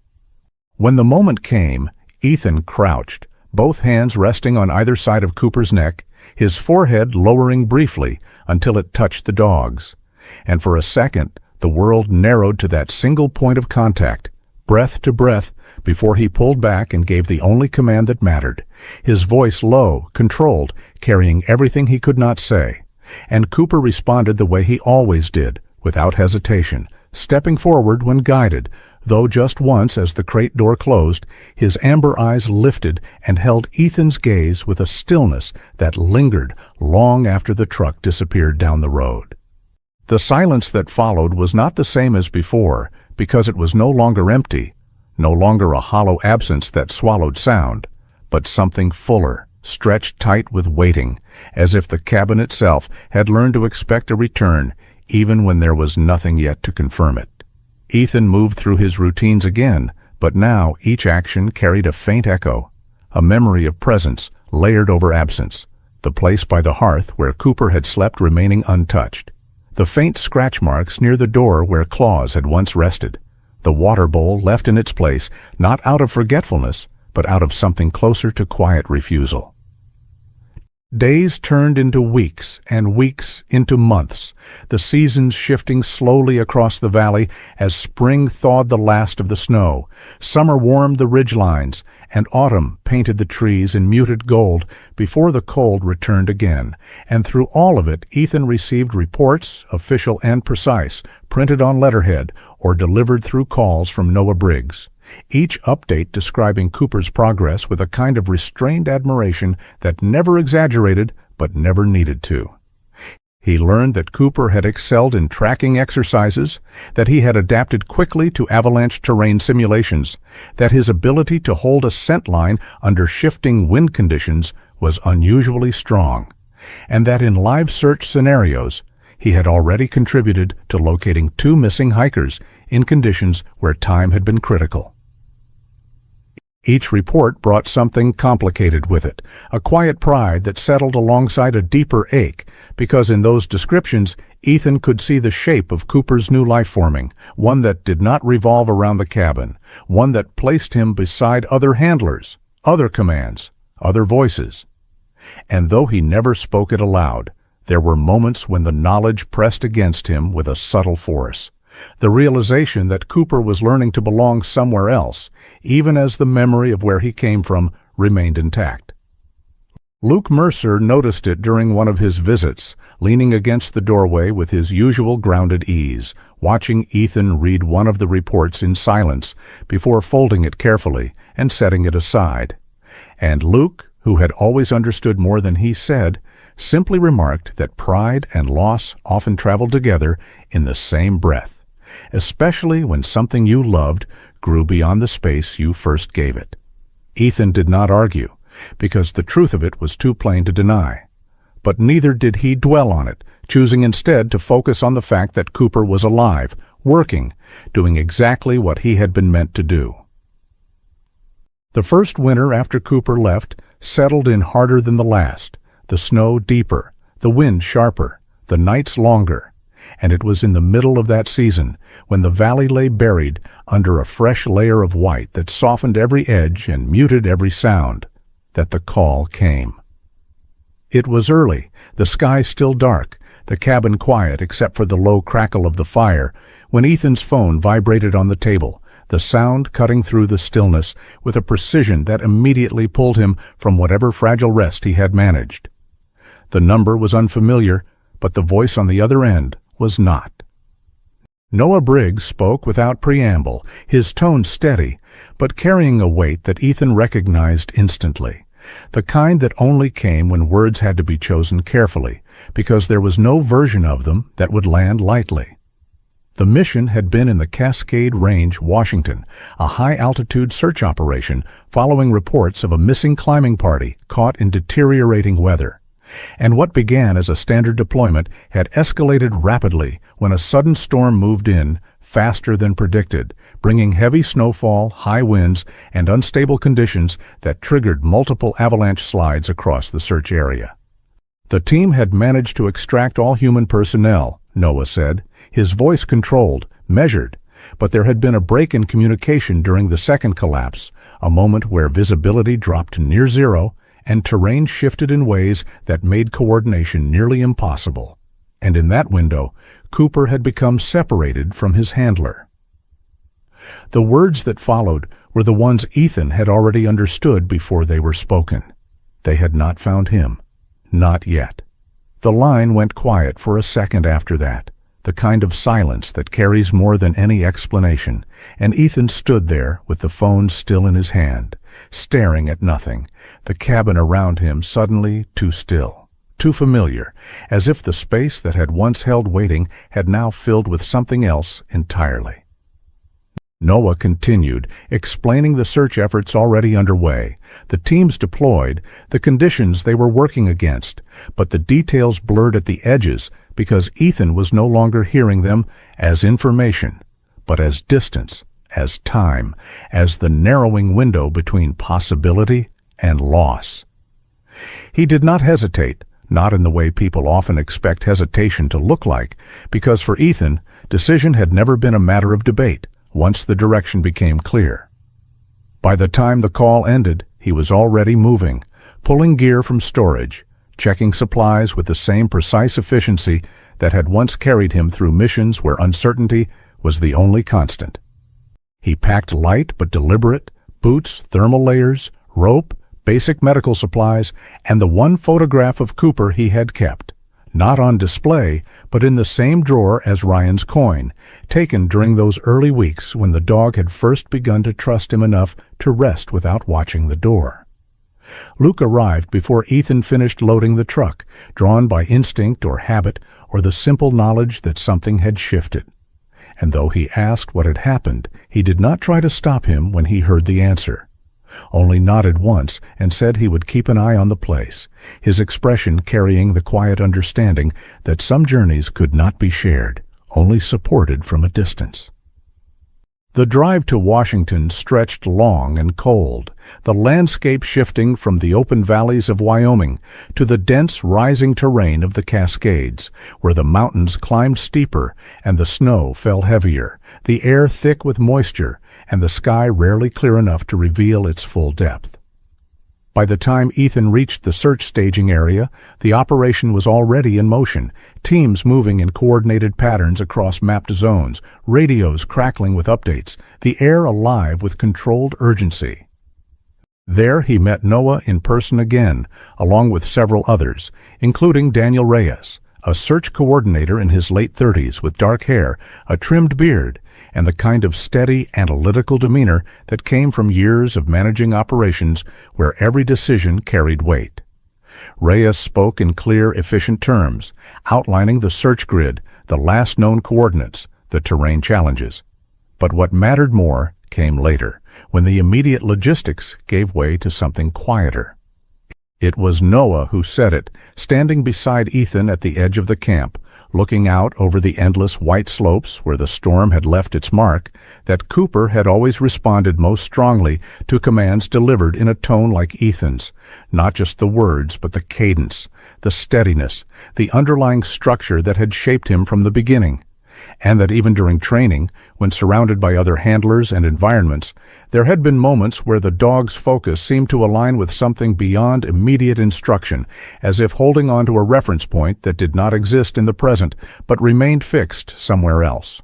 When the moment came, Ethan crouched, both hands resting on either side of Cooper's neck, his forehead lowering briefly until it touched the dog's. And for a second, the world narrowed to that single point of contact, breath to breath, before he pulled back and gave the only command that mattered, his voice low, controlled, carrying everything he could not say. And Cooper responded the way he always did, without hesitation, stepping forward when guided, though just once as the crate door closed, his amber eyes lifted and held Ethan's gaze with a stillness that lingered long after the truck disappeared down the road. The silence that followed was not the same as before, because it was no longer empty, no longer a hollow absence that swallowed sound, but something fuller, stretched tight with waiting, as if the cabin itself had learned to expect a return, even when there was nothing yet to confirm it. Ethan moved through his routines again, but now each action carried a faint echo, a memory of presence layered over absence, the place by the hearth where Cooper had slept remaining untouched, the faint scratch marks near the door where claws had once rested, the water bowl left in its place, not out of forgetfulness, but out of something closer to quiet refusal. Days turned into weeks, and weeks into months, the seasons shifting slowly across the valley as spring thawed the last of the snow, summer warmed the ridgelines, and autumn painted the trees in muted gold before the cold returned again. And through all of it, Ethan received reports, official and precise, printed on letterhead or delivered through calls from Noah Briggs. Each update describing Cooper's progress with a kind of restrained admiration that never exaggerated but never needed to. He learned that Cooper had excelled in tracking exercises, that he had adapted quickly to avalanche terrain simulations, that his ability to hold a scent line under shifting wind conditions was unusually strong, and that in live search scenarios he had already contributed to locating 2 missing hikers in conditions where time had been critical. Each report brought something complicated with it, a quiet pride that settled alongside a deeper ache, because in those descriptions Ethan could see the shape of Cooper's new life forming, one that did not revolve around the cabin, one that placed him beside other handlers, other commands, other voices. And though he never spoke it aloud, there were moments when the knowledge pressed against him with a subtle force. The realization that Cooper was learning to belong somewhere else, even as the memory of where he came from remained intact. Luke Mercer noticed it during one of his visits, leaning against the doorway with his usual grounded ease, watching Ethan read one of the reports in silence before folding it carefully and setting it aside. And Luke, who had always understood more than he said, simply remarked that pride and loss often traveled together in the same breath, especially when something you loved grew beyond the space you first gave it. Ethan did not argue, because the truth of it was too plain to deny. But neither did he dwell on it, choosing instead to focus on the fact that Cooper was alive, working, doing exactly what he had been meant to do. The first winter after Cooper left settled in harder than the last, the snow deeper, the wind sharper, the nights longer, and it was in the middle of that season, when the valley lay buried under a fresh layer of white that softened every edge and muted every sound, that the call came. It was early, the sky still dark, the cabin quiet except for the low crackle of the fire, when Ethan's phone vibrated on the table, the sound cutting through the stillness with a precision that immediately pulled him from whatever fragile rest he had managed. The number was unfamiliar, but the voice on the other end was not. Noah Briggs spoke without preamble, his tone steady, but carrying a weight that Ethan recognized instantly, the kind that only came when words had to be chosen carefully, because there was no version of them that would land lightly. The mission had been in the Cascade Range, Washington, a high-altitude search operation following reports of a missing climbing party caught in deteriorating weather. And what began as a standard deployment had escalated rapidly when a sudden storm moved in, faster than predicted, bringing heavy snowfall, high winds, and unstable conditions that triggered multiple avalanche slides across the search area. The team had managed to extract all human personnel, Noah said, his voice controlled, measured, but there had been a break in communication during the second collapse, a moment where visibility dropped to near zero and terrain shifted in ways that made coordination nearly impossible. And in that window, Cooper had become separated from his handler. The words that followed were the ones Ethan had already understood before they were spoken. They had not found him. Not yet. The line went quiet for a second after that, the kind of silence that carries more than any explanation, and Ethan stood there with the phone still in his hand, staring at nothing, the cabin around him suddenly too still, too familiar, as if the space that had once held waiting had now filled with something else entirely. Noah continued, explaining the search efforts already underway, the teams deployed, the conditions they were working against, but the details blurred at the edges because Ethan was no longer hearing them as information, but as distance, as time, as the narrowing window between possibility and loss. He did not hesitate, not in the way people often expect hesitation to look like, because for Ethan, decision had never been a matter of debate once the direction became clear. By the time the call ended, he was already moving, pulling gear from storage, checking supplies with the same precise efficiency that had once carried him through missions where uncertainty was the only constant. He packed light but deliberate, boots, thermal layers, rope, basic medical supplies, and the one photograph of Cooper he had kept, not on display, but in the same drawer as Ryan's coin, taken during those early weeks when the dog had first begun to trust him enough to rest without watching the door. Luke arrived before Ethan finished loading the truck, drawn by instinct or habit or the simple knowledge that something had shifted. And though he asked what had happened, he did not try to stop him when he heard the answer. Only nodded once and said he would keep an eye on the place, his expression carrying the quiet understanding that some journeys could not be shared, only supported from a distance. The drive to Washington stretched long and cold, the landscape shifting from the open valleys of Wyoming to the dense rising terrain of the Cascades, where the mountains climbed steeper and the snow fell heavier, the air thick with moisture, and the sky rarely clear enough to reveal its full depth. By the time Ethan reached the search staging area, the operation was already in motion, teams moving in coordinated patterns across mapped zones, radios crackling with updates, the air alive with controlled urgency. There he met Noah in person again, along with several others, including Daniel Reyes, a search coordinator in his late 30s with dark hair, a trimmed beard, and the kind of steady, analytical demeanor that came from years of managing operations where every decision carried weight. Reyes spoke in clear, efficient terms, outlining the search grid, the last known coordinates, the terrain challenges. But what mattered more came later, when the immediate logistics gave way to something quieter. It was Noah who said it, standing beside Ethan at the edge of the camp, looking out over the endless white slopes where the storm had left its mark, that Cooper had always responded most strongly to commands delivered in a tone like Ethan's, not just the words but the cadence, the steadiness, the underlying structure that had shaped him from the beginning, and that even during training, when surrounded by other handlers and environments, there had been moments where the dog's focus seemed to align with something beyond immediate instruction, as if holding on to a reference point that did not exist in the present, but remained fixed somewhere else.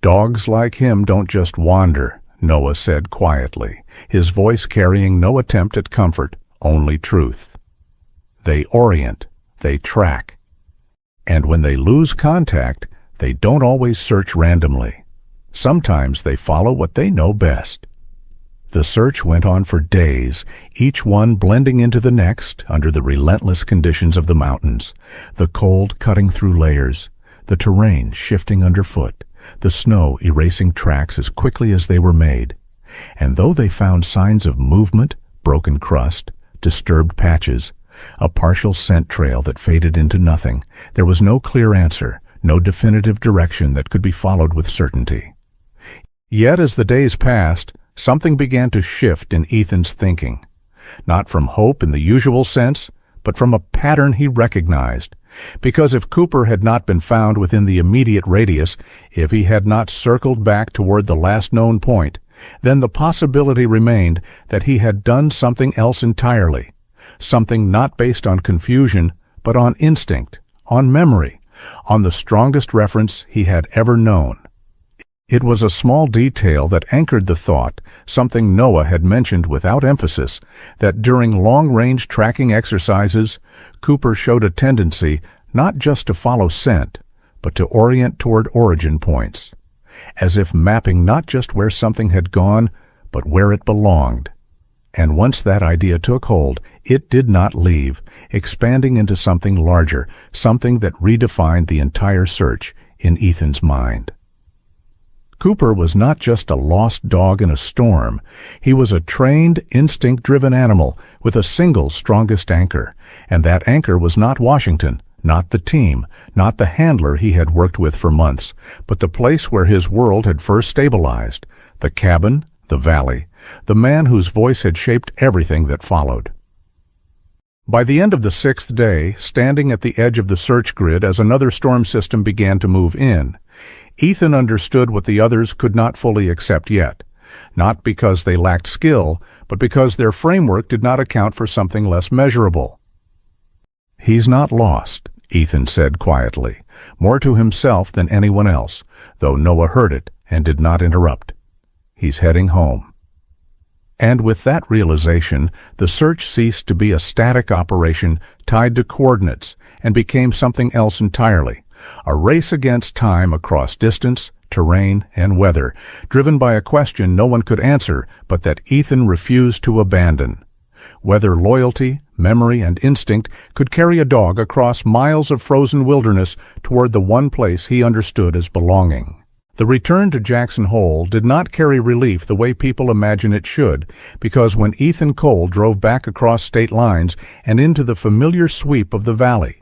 "Dogs like him don't just wander," Noah said quietly, his voice carrying no attempt at comfort, only truth. "They orient, they track. And when they lose contact, they don't always search randomly. Sometimes they follow what they know best." The search went on for days, each one blending into the next under the relentless conditions of the mountains, the cold cutting through layers, the terrain shifting underfoot, the snow erasing tracks as quickly as they were made. And though they found signs of movement, broken crust, disturbed patches, A partial scent trail that faded into nothing. There was no clear answer, no definitive direction that could be followed with certainty. Yet as the days passed, something began to shift in Ethan's thinking. Not from hope in the usual sense, but from a pattern he recognized. Because if Cooper had not been found within the immediate radius, if he had not circled back toward the last known point, then the possibility remained that he had done something else entirely, something not based on confusion, but on instinct, on memory, on the strongest reference he had ever known. It was a small detail that anchored the thought, something Noah had mentioned without emphasis, that during long-range tracking exercises, Cooper showed a tendency not just to follow scent, but to orient toward origin points, as if mapping not just where something had gone, but where it belonged. And once that idea took hold, it did not leave, expanding into something larger, something that redefined the entire search in Ethan's mind. Cooper was not just a lost dog in a storm. He was a trained, instinct-driven animal with a single strongest anchor, and that anchor was not Washington, not the team, not the handler he had worked with for months, but the place where his world had first stabilized, the cabin, the valley, the man whose voice had shaped everything that followed. By the end of the 6th day, standing at the edge of the search grid as another storm system began to move in, Ethan understood what the others could not fully accept yet, not because they lacked skill, but because their framework did not account for something less measurable. "He's not lost," Ethan said quietly, more to himself than anyone else, though Noah heard it and did not interrupt. "He's heading home." And with that realization, the search ceased to be a static operation tied to coordinates and became something else entirely, a race against time across distance, terrain, and weather, driven by a question no one could answer but that Ethan refused to abandon. Whether loyalty, memory, and instinct could carry a dog across miles of frozen wilderness toward the one place he understood as belonging. The return to Jackson Hole did not carry relief the way people imagine it should, because when Ethan Cole drove back across state lines and into the familiar sweep of the valley,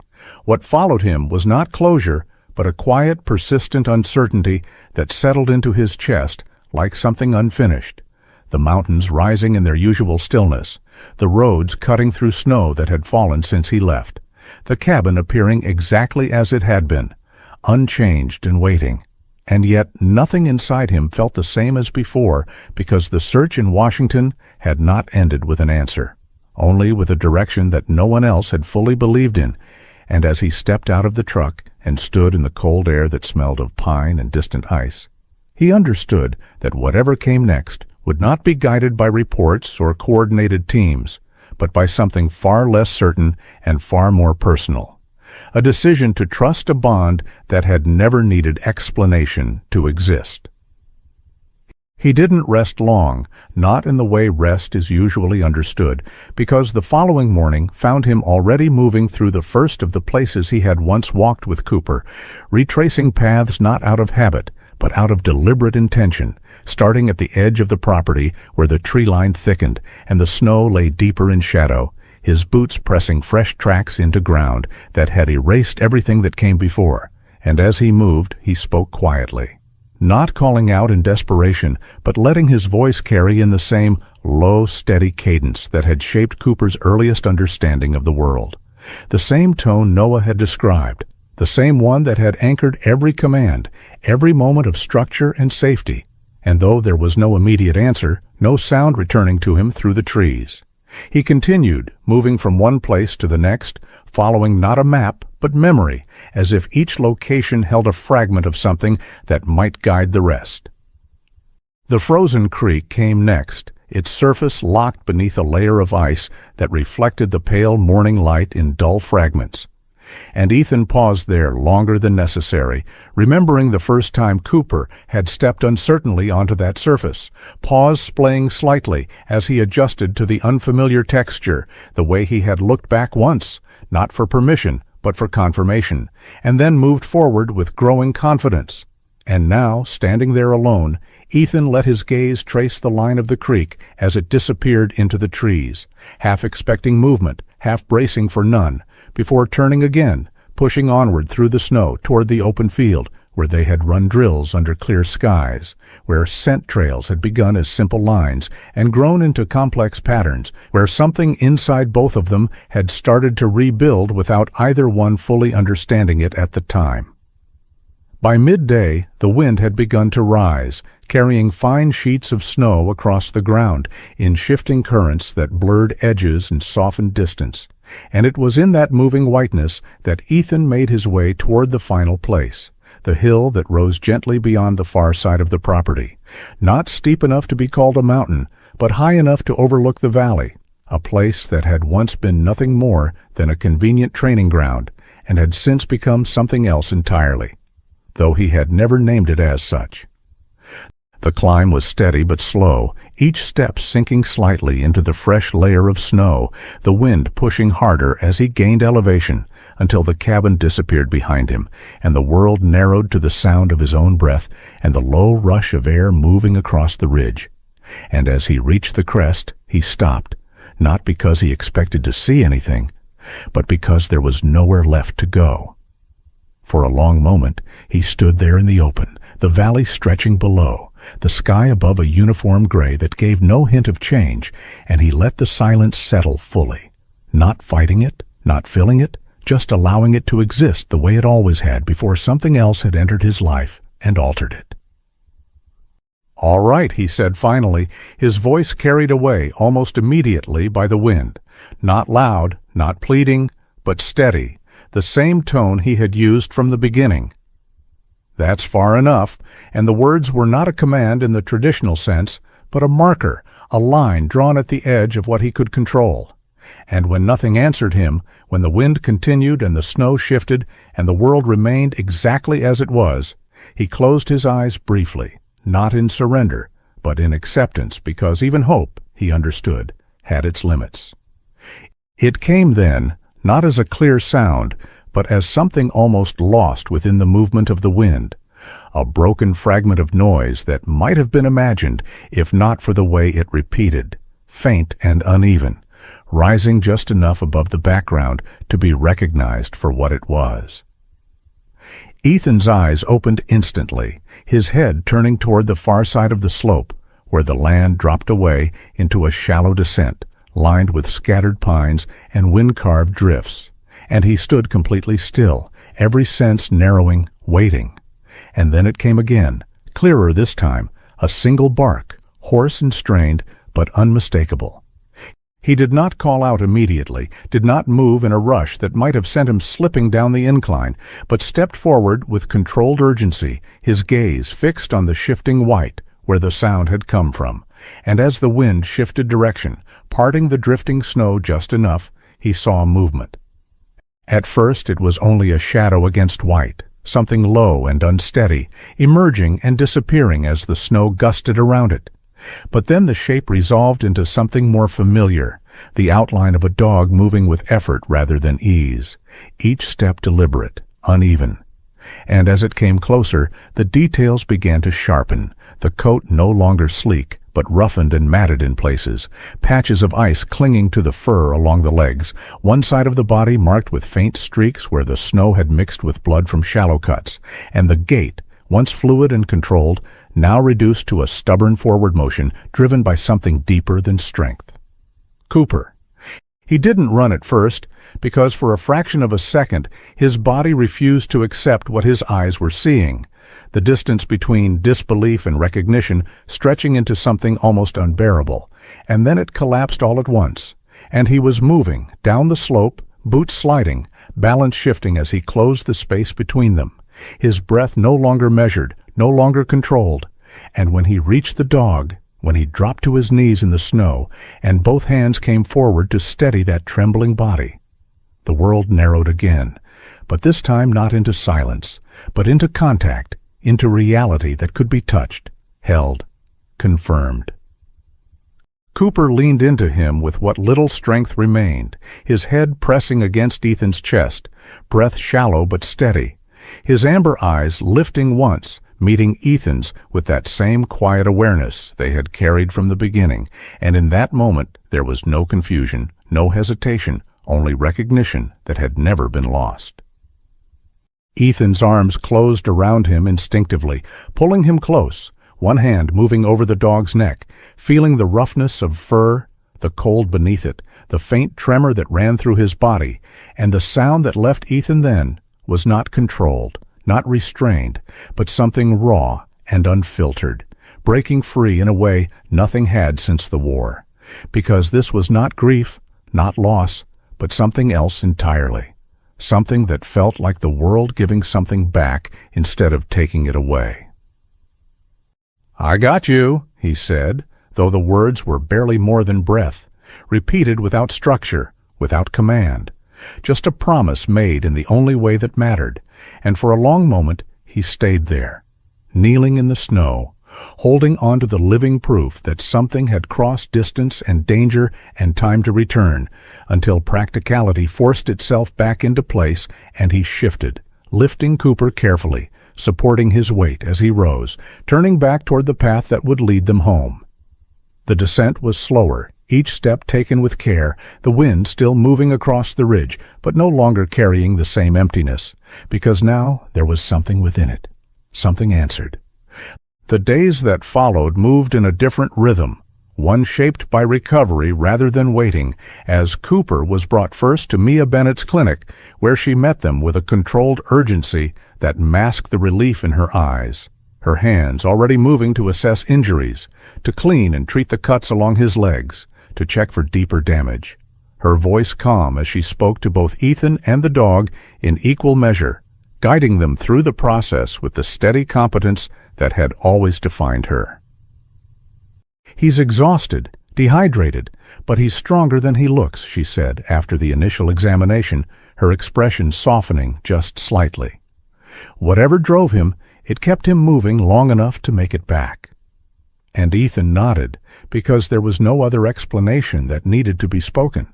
what followed him was not closure, but a quiet, persistent uncertainty that settled into his chest like something unfinished. The mountains rising in their usual stillness, the roads cutting through snow that had fallen since he left, the cabin appearing exactly as it had been, unchanged and waiting. And yet nothing inside him felt the same as before, because the search in Washington had not ended with an answer, only with a direction that no one else had fully believed in. And as he stepped out of the truck and stood in the cold air that smelled of pine and distant ice, he understood that whatever came next would not be guided by reports or coordinated teams, but by something far less certain and far more personal. A decision to trust a bond that had never needed explanation to exist. He didn't rest long, not in the way rest is usually understood, because the following morning found him already moving through the first of the places he had once walked with Cooper, retracing paths not out of habit, but out of deliberate intention, starting at the edge of the property where the tree line thickened and the snow lay deeper in shadow, his boots pressing fresh tracks into ground that had erased everything that came before. And as he moved, he spoke quietly, not calling out in desperation, but letting his voice carry in the same low, steady cadence that had shaped Cooper's earliest understanding of the world. The same tone Noah had described, the same one that had anchored every command, every moment of structure and safety. And though there was no immediate answer, no sound returning to him through the trees, he continued, moving from one place to the next, following not a map, but memory, as if each location held a fragment of something that might guide the rest. The frozen creek came next, its surface locked beneath a layer of ice that reflected the pale morning light in dull fragments. And Ethan paused there longer than necessary, remembering the first time Cooper had stepped uncertainly onto that surface, pause splaying slightly as he adjusted to the unfamiliar texture, the way he had looked back once, not for permission, but for confirmation, and then moved forward with growing confidence. And now, standing there alone, Ethan let his gaze trace the line of the creek as it disappeared into the trees, half expecting movement, half bracing for none, before turning again, pushing onward through the snow toward the open field where they had run drills under clear skies, where scent trails had begun as simple lines and grown into complex patterns, where something inside both of them had started to rebuild without either one fully understanding it at the time. By midday, the wind had begun to rise, carrying fine sheets of snow across the ground in shifting currents that blurred edges and softened distance, and it was in that moving whiteness that Ethan made his way toward the final place, the hill that rose gently beyond the far side of the property, not steep enough to be called a mountain, but high enough to overlook the valley, a place that had once been nothing more than a convenient training ground and had since become something else entirely, though he had never named it as such. The climb was steady but slow, each step sinking slightly into the fresh layer of snow, the wind pushing harder as he gained elevation, until the cabin disappeared behind him, and the world narrowed to the sound of his own breath and the low rush of air moving across the ridge. And as he reached the crest, he stopped, not because he expected to see anything, but because there was nowhere left to go. For a long moment, he stood there in the open, the valley stretching below, the sky above a uniform gray that gave no hint of change, and he let the silence settle fully, not fighting it, not filling it, just allowing it to exist the way it always had before something else had entered his life and altered it. "All right," he said finally, his voice carried away almost immediately by the wind, not loud, not pleading, but steady, the same tone he had used from the beginning. "That's far enough," and the words were not a command in the traditional sense, but a marker, a line drawn at the edge of what he could control. And when nothing answered him, when the wind continued and the snow shifted and the world remained exactly as it was, he closed his eyes briefly, not in surrender, but in acceptance, because even hope, he understood, had its limits. It came then, not as a clear sound, but as something almost lost within the movement of the wind, a broken fragment of noise that might have been imagined if not for the way it repeated, faint and uneven, rising just enough above the background to be recognized for what it was. Ethan's eyes opened instantly, his head turning toward the far side of the slope, where the land dropped away into a shallow descent, lined with scattered pines and wind-carved drifts, and he stood completely still, every sense narrowing, waiting. And then it came again, clearer this time, a single bark, hoarse and strained, but unmistakable. He did not call out immediately, did not move in a rush that might have sent him slipping down the incline, but stepped forward with controlled urgency, his gaze fixed on the shifting white, where the sound had come from. And as the wind shifted direction, parting the drifting snow just enough, he saw movement. At first it was only a shadow against white, something low and unsteady, emerging and disappearing as the snow gusted around it. But then the shape resolved into something more familiar, the outline of a dog moving with effort rather than ease, each step deliberate, uneven. And as it came closer, the details began to sharpen, the coat no longer sleek, but roughened and matted in places, patches of ice clinging to the fur along the legs, one side of the body marked with faint streaks where the snow had mixed with blood from shallow cuts, and the gait, once fluid and controlled, now reduced to a stubborn forward motion driven by something deeper than strength. Cooper. He didn't run at first, because for a fraction of a second his body refused to accept what his eyes were seeing, the distance between disbelief and recognition stretching into something almost unbearable, and then it collapsed all at once, and he was moving down the slope, boots sliding, balance shifting as he closed the space between them, his breath no longer measured, no longer controlled, and when he reached the dog, when he dropped to his knees in the snow, and both hands came forward to steady that trembling body, the world narrowed again, but this time not into silence, but into contact, into reality that could be touched, held, confirmed. Cooper leaned into him with what little strength remained, his head pressing against Ethan's chest, breath shallow but steady, his amber eyes lifting once, meeting Ethan's with that same quiet awareness they had carried from the beginning, and in that moment there was no confusion, no hesitation, only recognition that had never been lost. Ethan's arms closed around him instinctively, pulling him close, one hand moving over the dog's neck, feeling the roughness of fur, the cold beneath it, the faint tremor that ran through his body, and the sound that left Ethan then was not controlled, not restrained, but something raw and unfiltered, breaking free in a way nothing had since the war, because this was not grief, not loss, but something else entirely, something that felt like the world giving something back instead of taking it away. "I got you," he said, though the words were barely more than breath, repeated without structure, without command, just a promise made in the only way that mattered, and for a long moment he stayed there, kneeling in the snow, holding on to the living proof that something had crossed distance and danger and time to return, until practicality forced itself back into place and he shifted, lifting Cooper carefully, supporting his weight as he rose, turning back toward the path that would lead them home. The descent was slower, each step taken with care, the wind still moving across the ridge, but no longer carrying the same emptiness, because now there was something within it. Something answered. The days that followed moved in a different rhythm, one shaped by recovery rather than waiting, as Cooper was brought first to Mia Bennett's clinic, where she met them with a controlled urgency that masked the relief in her eyes, her hands already moving to assess injuries, to clean and treat the cuts along his legs, to check for deeper damage, her voice calm as she spoke to both Ethan and the dog in equal measure, guiding them through the process with the steady competence that had always defined her. "He's exhausted, dehydrated, but he's stronger than he looks," she said after the initial examination, her expression softening just slightly. Whatever drove him, it kept him moving long enough to make it back. And Ethan nodded, because there was no other explanation that needed to be spoken.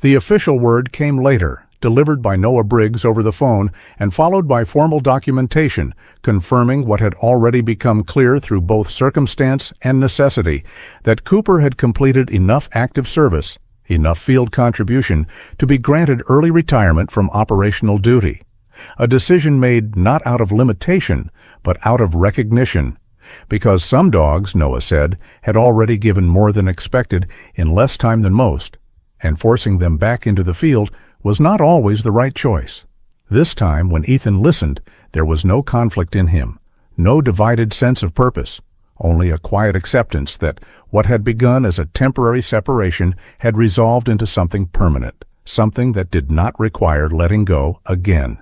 The official word came later, delivered by Noah Briggs over the phone, and followed by formal documentation, confirming what had already become clear through both circumstance and necessity, that Cooper had completed enough active service, enough field contribution, to be granted early retirement from operational duty. A decision made not out of limitation, but out of recognition, because some dogs, Noah said, had already given more than expected in less time than most, and forcing them back into the field was not always the right choice. This time, when Ethan listened, there was no conflict in him, no divided sense of purpose, only a quiet acceptance that what had begun as a temporary separation had resolved into something permanent, something that did not require letting go again.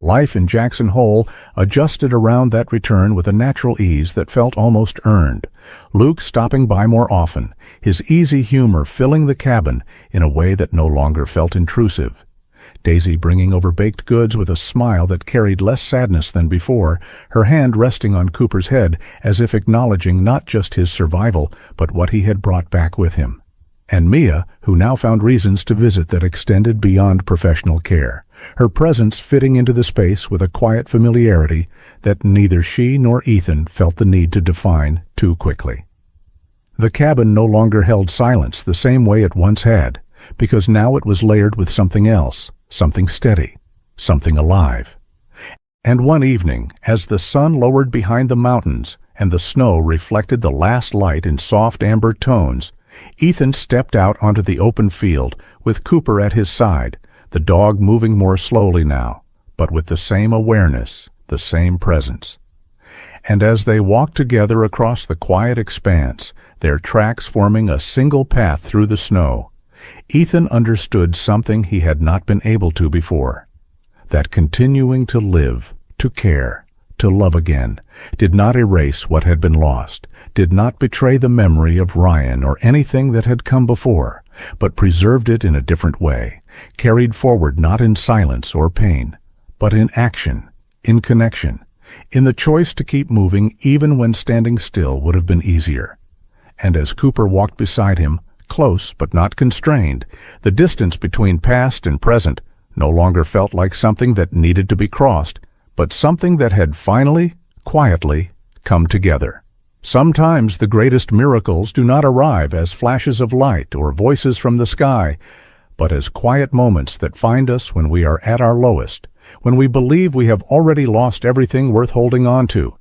Life in Jackson Hole adjusted around that return with a natural ease that felt almost earned, Luke stopping by more often, his easy humor filling the cabin in a way that no longer felt intrusive. Daisy bringing over baked goods with a smile that carried less sadness than before, her hand resting on Cooper's head as if acknowledging not just his survival, but what he had brought back with him. And Mia, who now found reasons to visit that extended beyond professional care, her presence fitting into the space with a quiet familiarity that neither she nor Ethan felt the need to define too quickly. The cabin no longer held silence the same way it once had, because now it was layered with something else, something steady, something alive. And one evening, as the sun lowered behind the mountains and the snow reflected the last light in soft amber tones, Ethan stepped out onto the open field with Cooper at his side, the dog moving more slowly now, but with the same awareness, the same presence. And as they walked together across the quiet expanse, their tracks forming a single path through the snow, Ethan understood something he had not been able to before, that continuing to live, to care, to love again, did not erase what had been lost, did not betray the memory of Ryan or anything that had come before, but preserved it in a different way, carried forward not in silence or pain, but in action, in connection, in the choice to keep moving even when standing still would have been easier. And as Cooper walked beside him, close but not constrained, the distance between past and present no longer felt like something that needed to be crossed, but something that had finally, quietly, come together. Sometimes the greatest miracles do not arrive as flashes of light or voices from the sky, but as quiet moments that find us when we are at our lowest, when we believe we have already lost everything worth holding on to.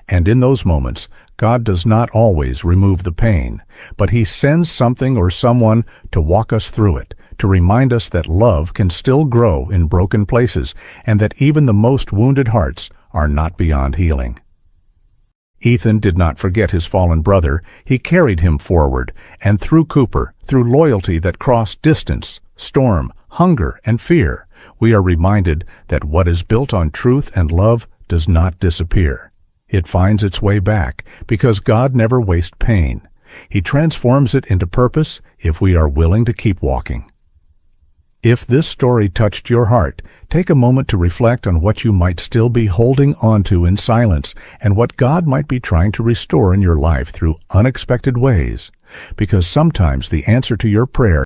And in those moments, God does not always remove the pain, but He sends something or someone to walk us through it, to remind us that love can still grow in broken places, and that even the most wounded hearts are not beyond healing. Ethan did not forget his fallen brother. He carried him forward, and through Cooper, through loyalty that crossed distance, storm, hunger, and fear, we are reminded that what is built on truth and love does not disappear. It finds its way back, because God never wastes pain. He transforms it into purpose if we are willing to keep walking. If this story touched your heart, take a moment to reflect on what you might still be holding on to in silence and what God might be trying to restore in your life through unexpected ways, because sometimes the answer to your prayer